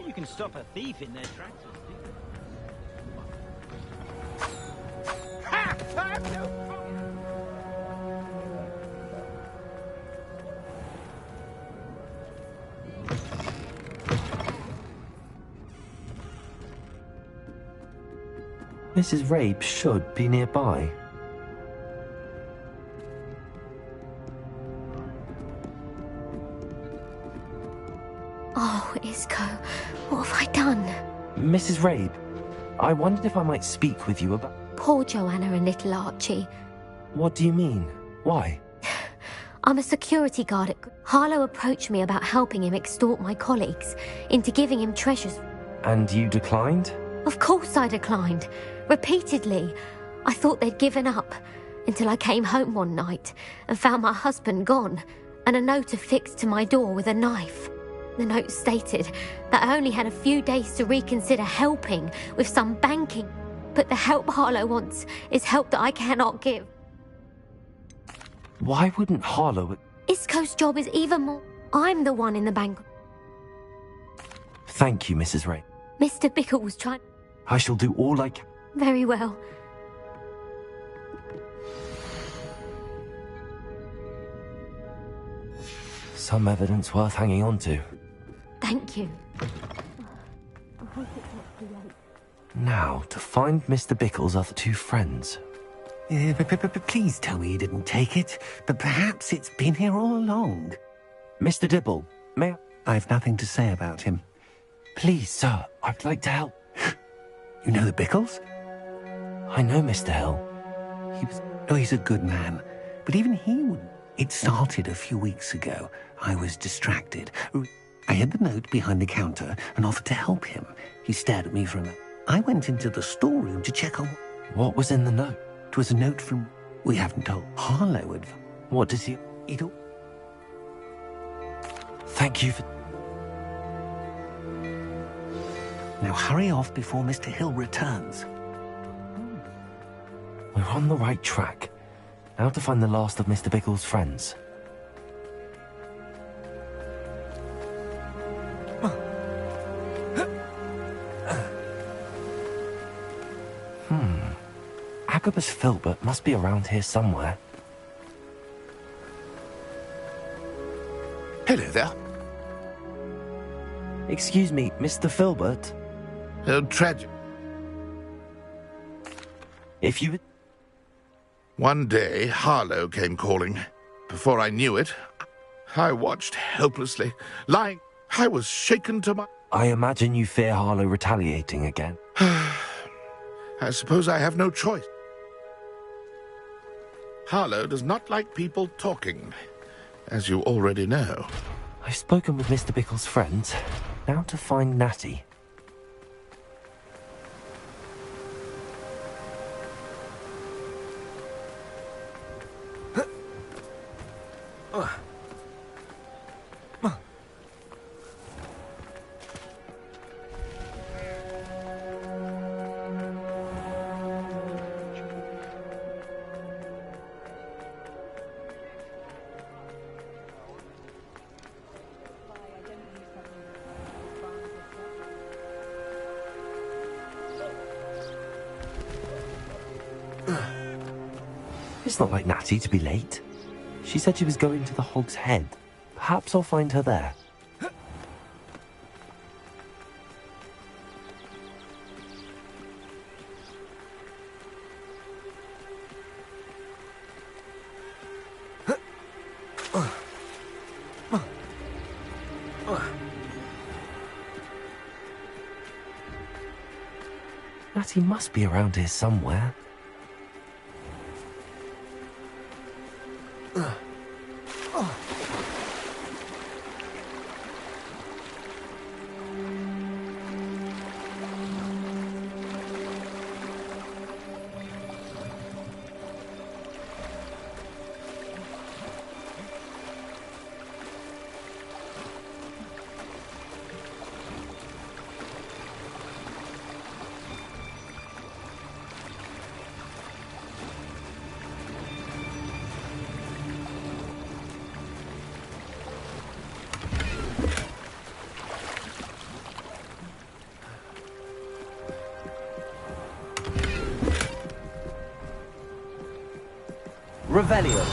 Speaker 5: You can stop a thief in their tracks.
Speaker 4: Mrs. Rabe should be nearby.
Speaker 15: Oh, Isco, what have I done?
Speaker 4: Mrs. Rabe, I wondered if I might speak with you about...
Speaker 15: Poor Joanna and little Archie.
Speaker 4: What do you mean? Why?
Speaker 15: I'm a security guard at... Harlow approached me about helping him extort my colleagues into giving him treasures.
Speaker 4: And you declined?
Speaker 15: Of course I declined. Repeatedly. I thought they'd given up. Until I came home one night and found my husband gone and a note affixed to my door with a knife. The note stated that I only had a few days to reconsider helping with some banking. But the help Harlow wants is help that I cannot give.
Speaker 4: Why wouldn't Harlow...
Speaker 15: Isco's job is even more... I'm the one in the bank.
Speaker 4: Thank you, Mrs. Rabe.
Speaker 15: Mr. Bickle was trying...
Speaker 4: I shall do all I can.
Speaker 15: Very well.
Speaker 4: Some evidence worth hanging on to.
Speaker 15: Thank you.
Speaker 4: Now, to find Mr. Bickle's other two friends.
Speaker 11: Please tell me you didn't take it, but perhaps it's been here all along.
Speaker 4: Mr. Dibble, may I...
Speaker 11: I've nothing to say about him.
Speaker 4: Please, sir, I'd like to help.
Speaker 11: You know the Bickles?
Speaker 4: I know Mr. Hill.
Speaker 11: He's a good man, but even he wouldn't. It started a few weeks ago. I was distracted. I had the note behind the counter and offered to help him. He stared at me for a minute. I went into the storeroom to check on...
Speaker 4: What was in the note?
Speaker 11: It was a note from... We haven't told Harlow.
Speaker 4: What does he... Thank you for...
Speaker 17: Now hurry off before Mr. Hill returns.
Speaker 4: We're on the right track. Now to find the last of Mr. Bickle's friends. Agabus Filbert must be around here somewhere.
Speaker 17: Hello there.
Speaker 4: Excuse me, Mr. Filbert?
Speaker 17: Tragic.
Speaker 4: If you...
Speaker 17: One day, Harlow came calling. Before I knew it, I watched helplessly, lying. I was shaken to my...
Speaker 4: I imagine you fear Harlow retaliating again.
Speaker 17: I suppose I have no choice. Harlow does not like people talking, as you already know.
Speaker 4: I've spoken with Mr. Bickle's friends. Now to find Natty. It's not like Natty to be late. She said she was going to the Hog's Head. Perhaps I'll find her there. Natty must be around here somewhere. Revelio.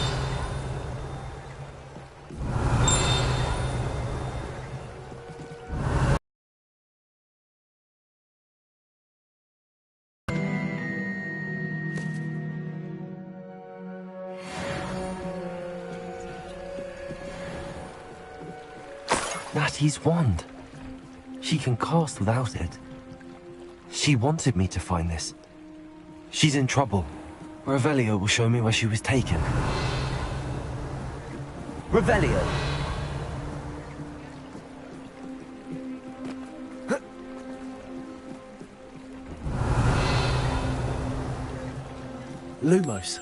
Speaker 4: Natty's wand. She can cast without it. She wanted me to find this. She's in trouble. Revelio will show me where she was taken. Revelio!
Speaker 3: Lumos.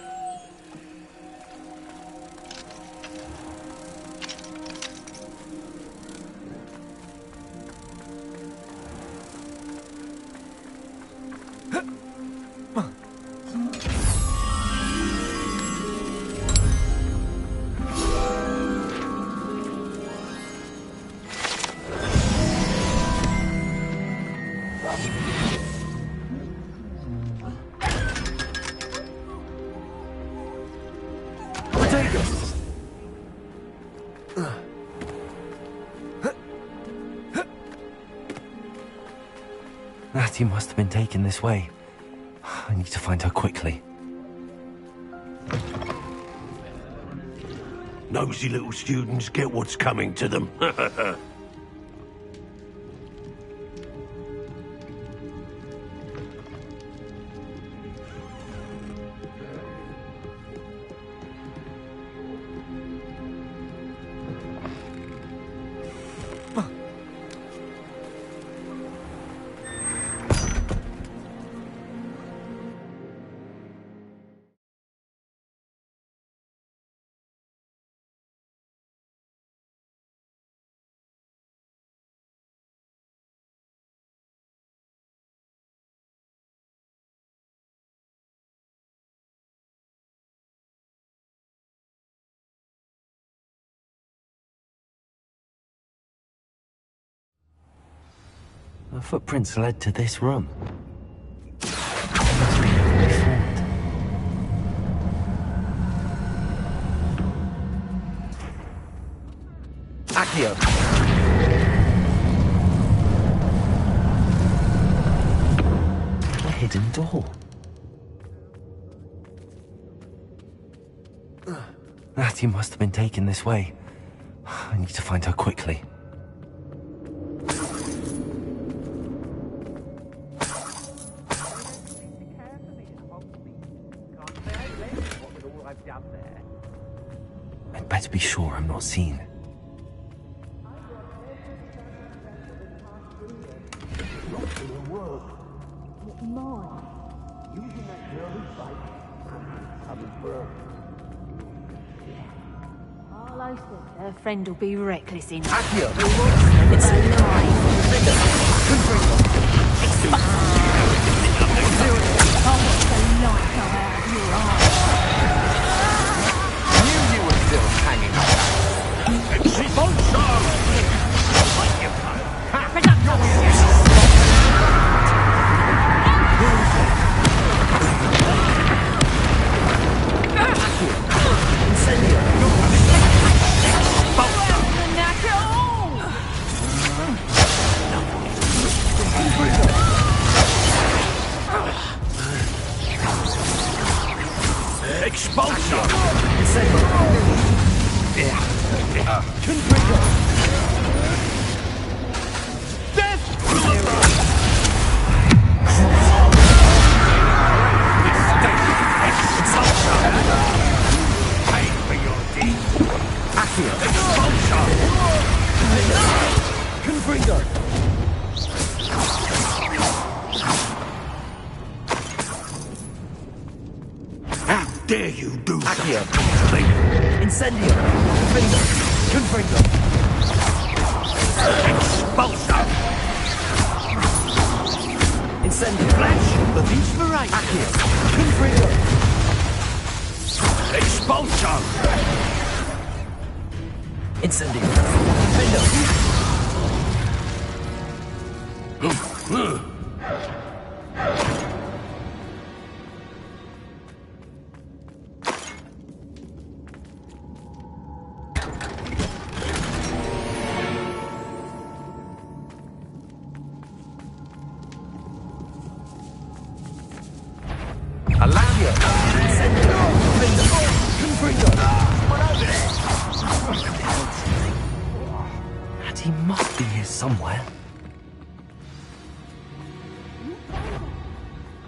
Speaker 4: Natty must have been taken this way. I need to find her quickly.
Speaker 17: Nosy little students get what's coming to them.
Speaker 4: The footprints led to this room. They must be heavily formed.
Speaker 3: Accio!
Speaker 4: A hidden door. Natty must have been taken this way. I need to find her quickly. I'd better be sure I'm not seen.
Speaker 20: Carlos said her friend will be reckless in
Speaker 3: Accio!
Speaker 20: It's a lie.
Speaker 8: Knew you were still hanging on. Expulsion! Expulsion! How dare you do
Speaker 3: Accio!
Speaker 8: something to me?
Speaker 3: Incendio! Confringo!
Speaker 8: Expulsion!
Speaker 3: Incendio!
Speaker 8: Flash of inspiration!
Speaker 3: Accio! Confringo!
Speaker 8: Expulsion!
Speaker 3: Incendio!
Speaker 8: Alambia!
Speaker 4: Natty must be here somewhere.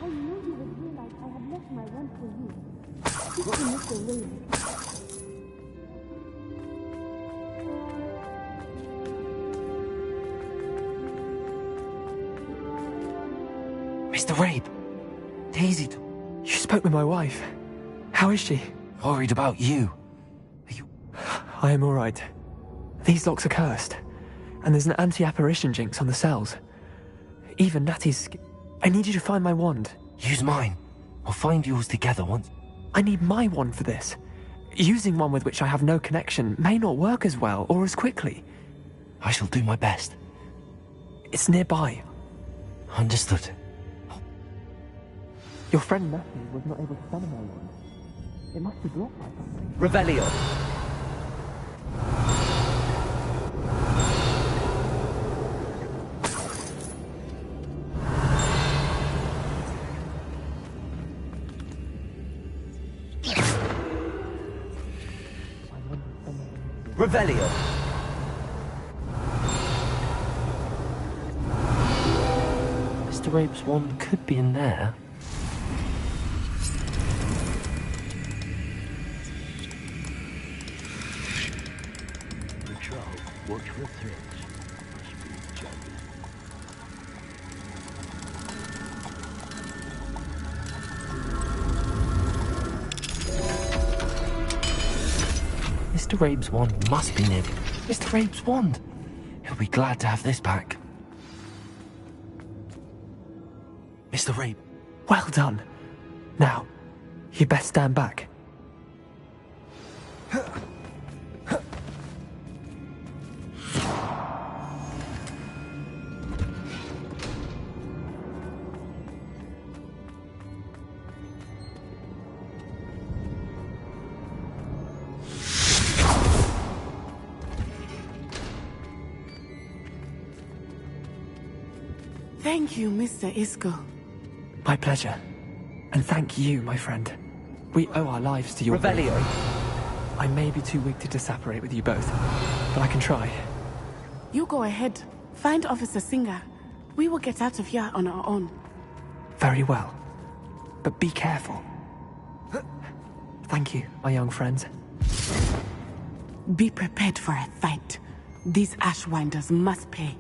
Speaker 7: I knew you would realize I had left my wand for you. This is Mr. Williams.
Speaker 4: Mr. Rabe! Daisy,
Speaker 21: you spoke with my wife. How is she?
Speaker 4: Worried about you.
Speaker 21: I am all right. These locks are cursed, and there's an anti-apparition jinx on the cells. Even Natty's... I need you to find my wand.
Speaker 4: Use mine. We'll find yours together once.
Speaker 21: I need my wand for this. Using one with which I have no connection may not work as well or as quickly.
Speaker 4: I shall do my best.
Speaker 21: It's nearby.
Speaker 4: Understood.
Speaker 21: Your friend Natty was not able to summon my wand. It must be blocked by something.
Speaker 3: Revelio! Revelio!
Speaker 4: Mr. Rabe's wand could be in there.
Speaker 22: Watch for threats. Must be juggling.
Speaker 4: Mr. Rabe's wand must be near. Mr. Rabe's wand! He'll be glad to have this back. Mr. Rabe.
Speaker 21: Well done. Now, you best stand back.
Speaker 10: Thank you, Mr. Isco.
Speaker 21: My pleasure. And thank you, my friend. We owe our lives to your...
Speaker 1: Revelio.
Speaker 21: I may be too weak to disapparate with you both, but I can try.
Speaker 10: You go ahead. Find Officer Singer. We will get out of here on our own.
Speaker 21: Very well. But be careful. Thank you, my young friends.
Speaker 10: Be prepared for a fight. These Ashwinders must pay.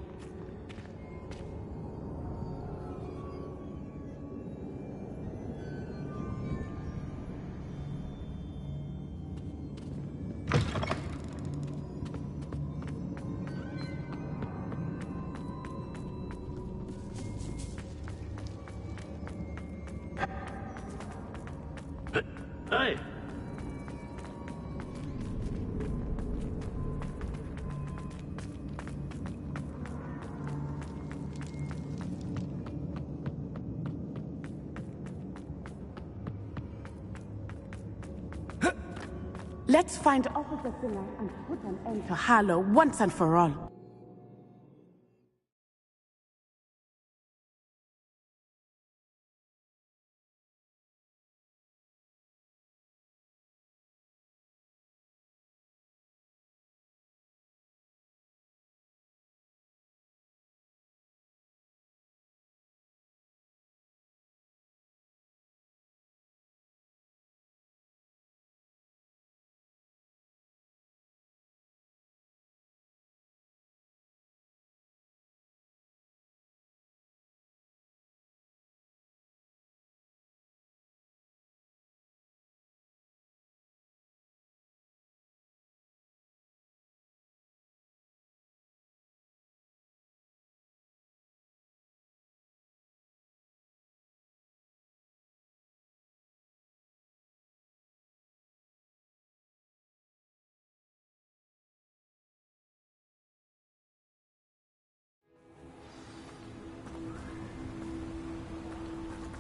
Speaker 6: Hey!
Speaker 10: Let's find Officer Singer and put an end to Harlow once and for all.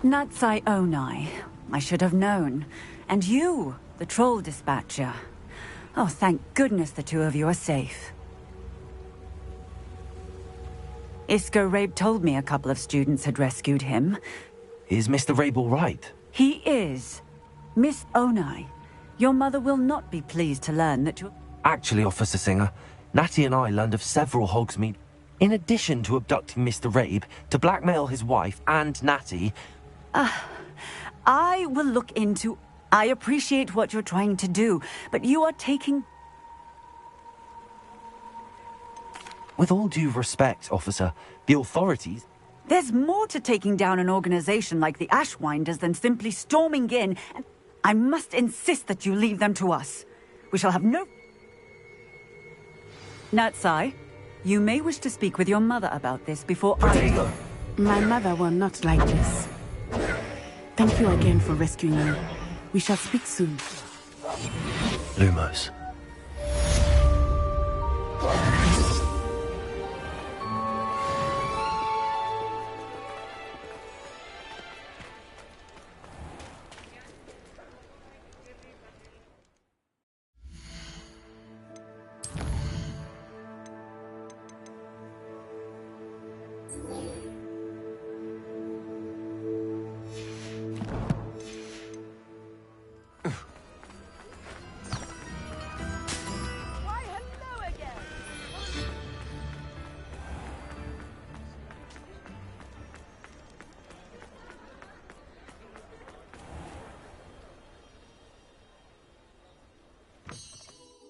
Speaker 2: Natsai Onai. I should have known. And you, the troll dispatcher. Oh, thank goodness the two of you are safe. Isco Rabe told me a couple of students had rescued him.
Speaker 4: Is Mr. Rabe all right?
Speaker 2: He is. Miss Onai, your mother will not be pleased to learn that you...
Speaker 4: Actually, Officer Singer, Natty and I learned of several Hogsmeade. In addition to abducting Mr. Rabe to blackmail his wife and Natty...
Speaker 2: I will look into... I appreciate what you're trying to do, but you are taking...
Speaker 4: With all due respect, officer, the authorities...
Speaker 2: There's more to taking down an organization like the Ashwinders than simply storming in, and I must insist that you leave them to us. We shall have no... Natsai, you may wish to speak with your mother about this before I...
Speaker 10: My mother will not like this. Thank you again for rescuing me. We shall speak soon.
Speaker 3: Lumos.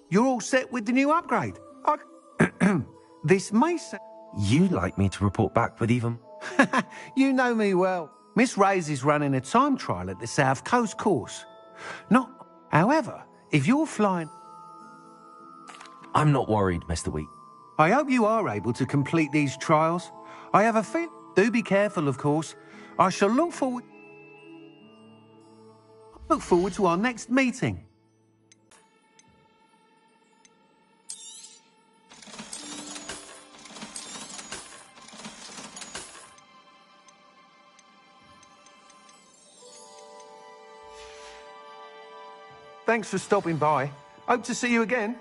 Speaker 11: You're all set with the new upgrade. This may sound...
Speaker 4: You'd like me to report back with even...
Speaker 11: You know me well. Miss Reyes is running a time trial at the South Coast course. Not... However, if you're flying...
Speaker 4: I'm not worried, Mr. Wheat.
Speaker 11: I hope you are able to complete these trials. I have a feeling... Do be careful, of course. I shall look forward to our next meeting. Thanks for stopping by. Hope to see you again.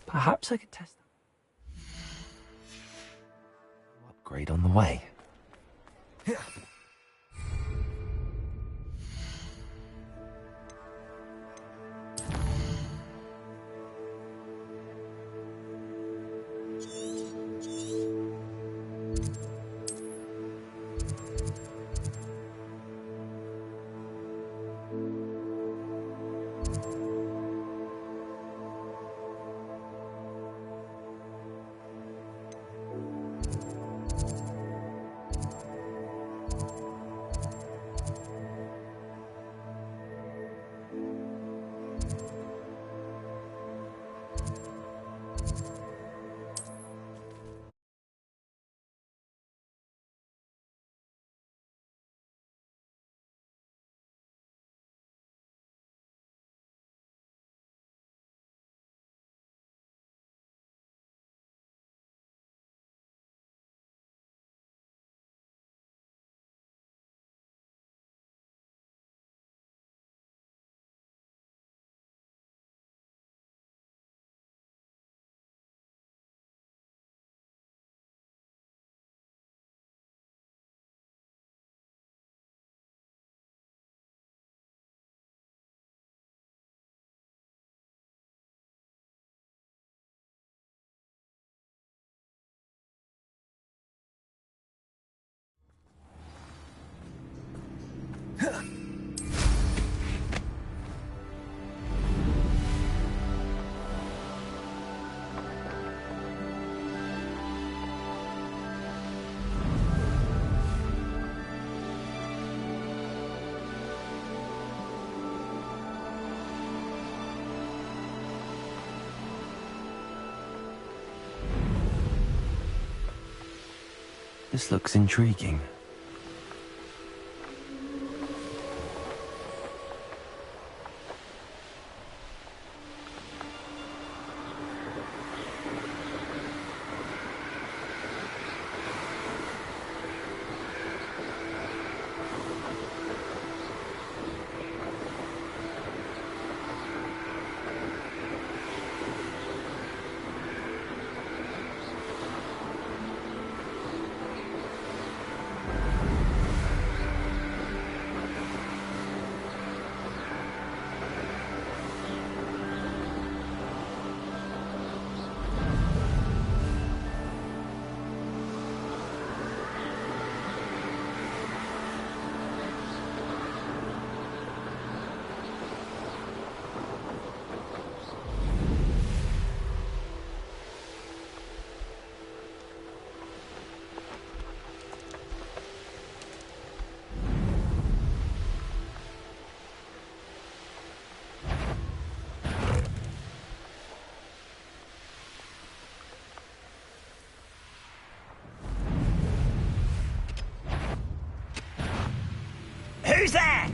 Speaker 21: Perhaps I could test them.
Speaker 4: upgrade on the way. This looks intriguing.
Speaker 5: Who's that?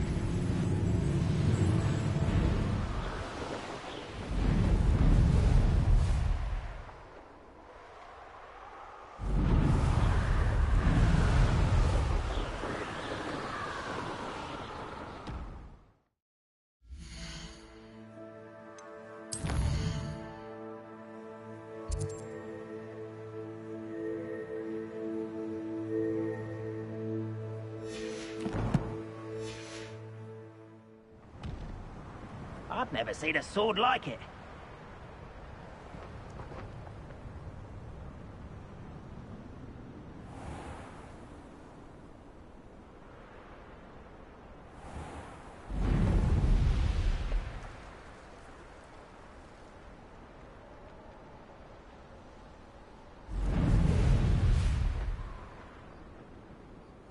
Speaker 5: I've never seen a sword like it.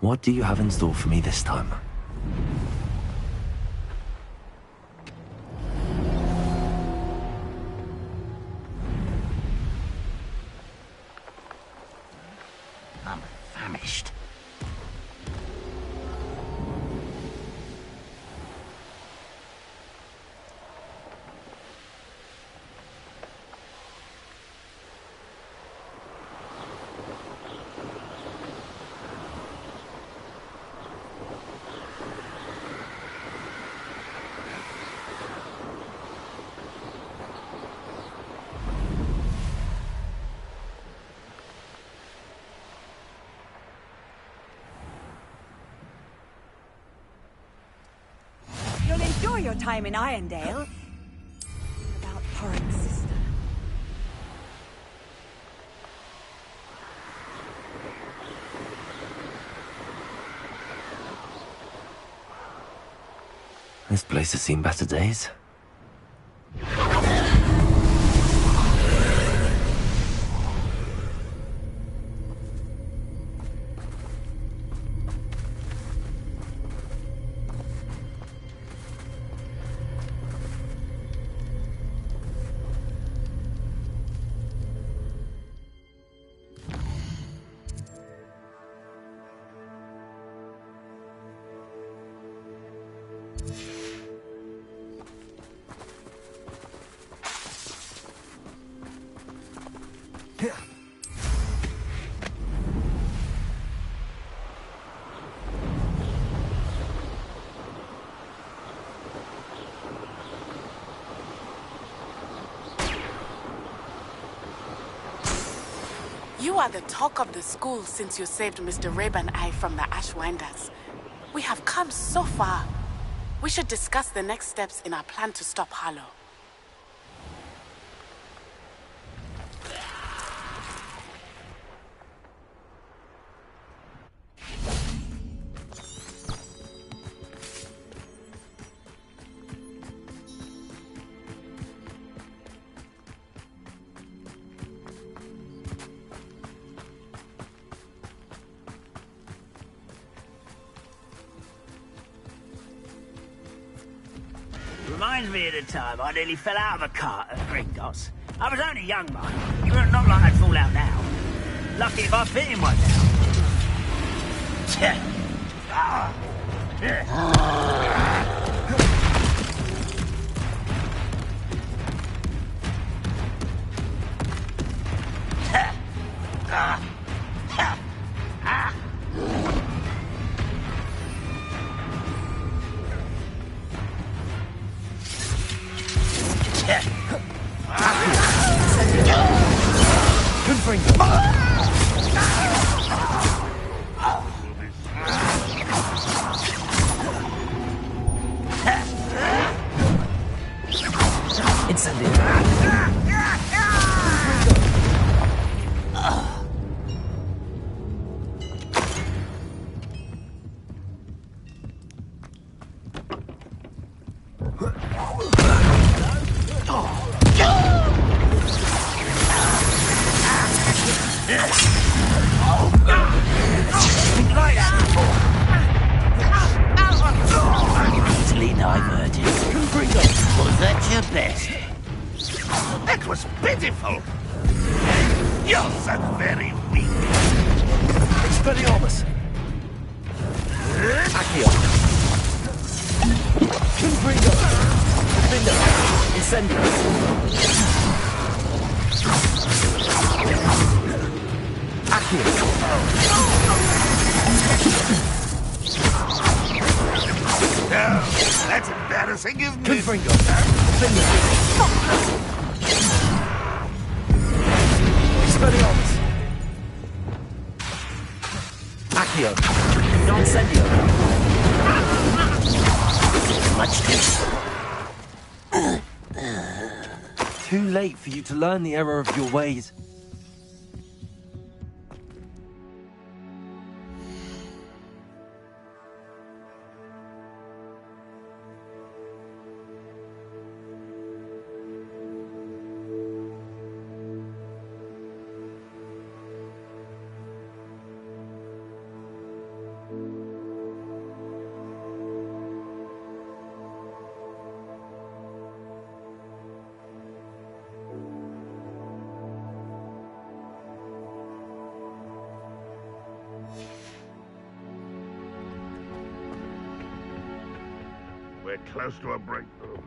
Speaker 4: What do you have in store for me this time?
Speaker 5: I'm famished.
Speaker 2: your time in Irondale. About Porrick's sister.
Speaker 4: This place has seen better days.
Speaker 10: You are the talk of the school since you saved Mr. Rabe and I from the Ashwinders. We have come so far. We should discuss the next steps in our plan to stop Harlow.
Speaker 5: Reminds me of the time I nearly fell out of a cart at Gringotts. I was only young, mind. You were not like I'd fall out now. Lucky if I fit in one Easily diverted. Was that your best? That was pitiful. You're so very weak.
Speaker 4: Expelliarmus! Accio! Confringo! Defender! Incendio! Accio!
Speaker 5: No, that's embarrassing, isn't it?
Speaker 4: Confringo! Defender! Expelliarmus! Accio! Non-Incendio! Much too late for you to learn the error of your ways.
Speaker 17: We're close to a breakthrough.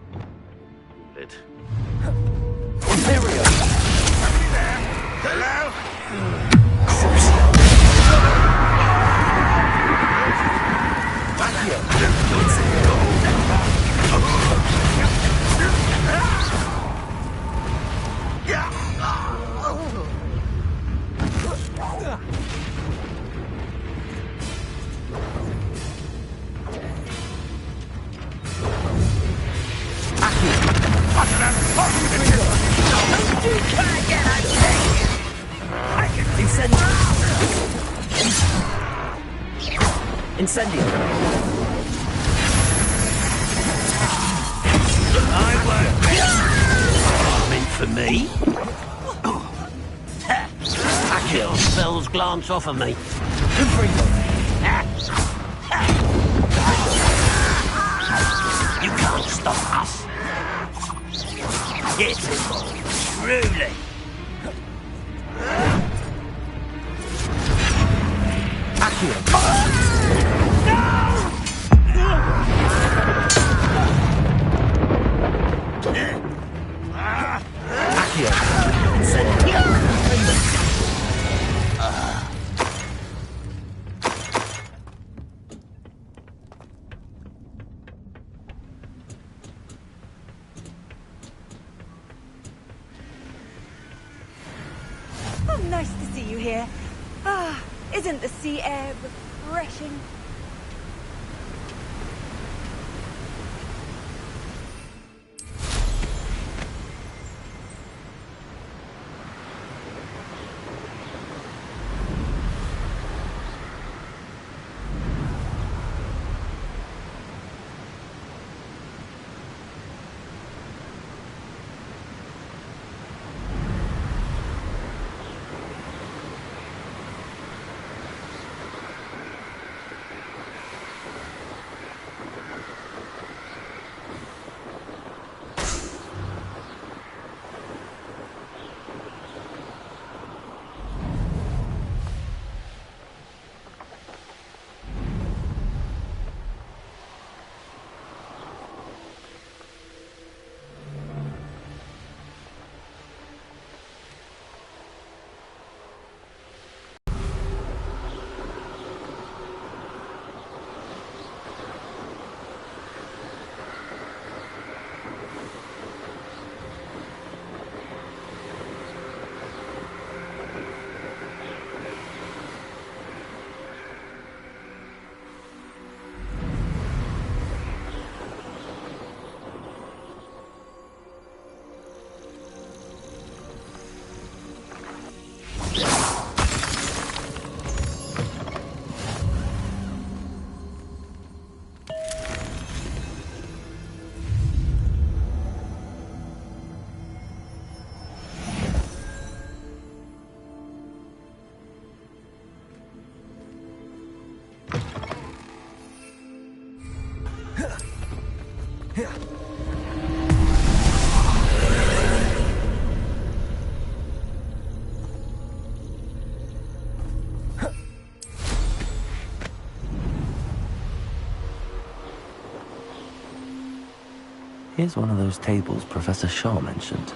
Speaker 17: Lit.
Speaker 4: Ontario!
Speaker 17: Somebody there? Hello?
Speaker 6: Incendio.
Speaker 5: I won't meant for me. Accio spells glance off of me. You can't stop us. Yes, truly.
Speaker 9: Oh, nice to see you here. Ah, isn't the sea air refreshing?
Speaker 4: Here's one of those tables Professor Shaw mentioned.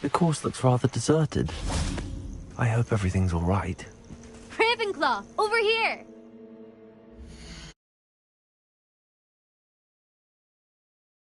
Speaker 4: The course looks rather deserted. I hope everything's all right.
Speaker 15: Ravenclaw, over here!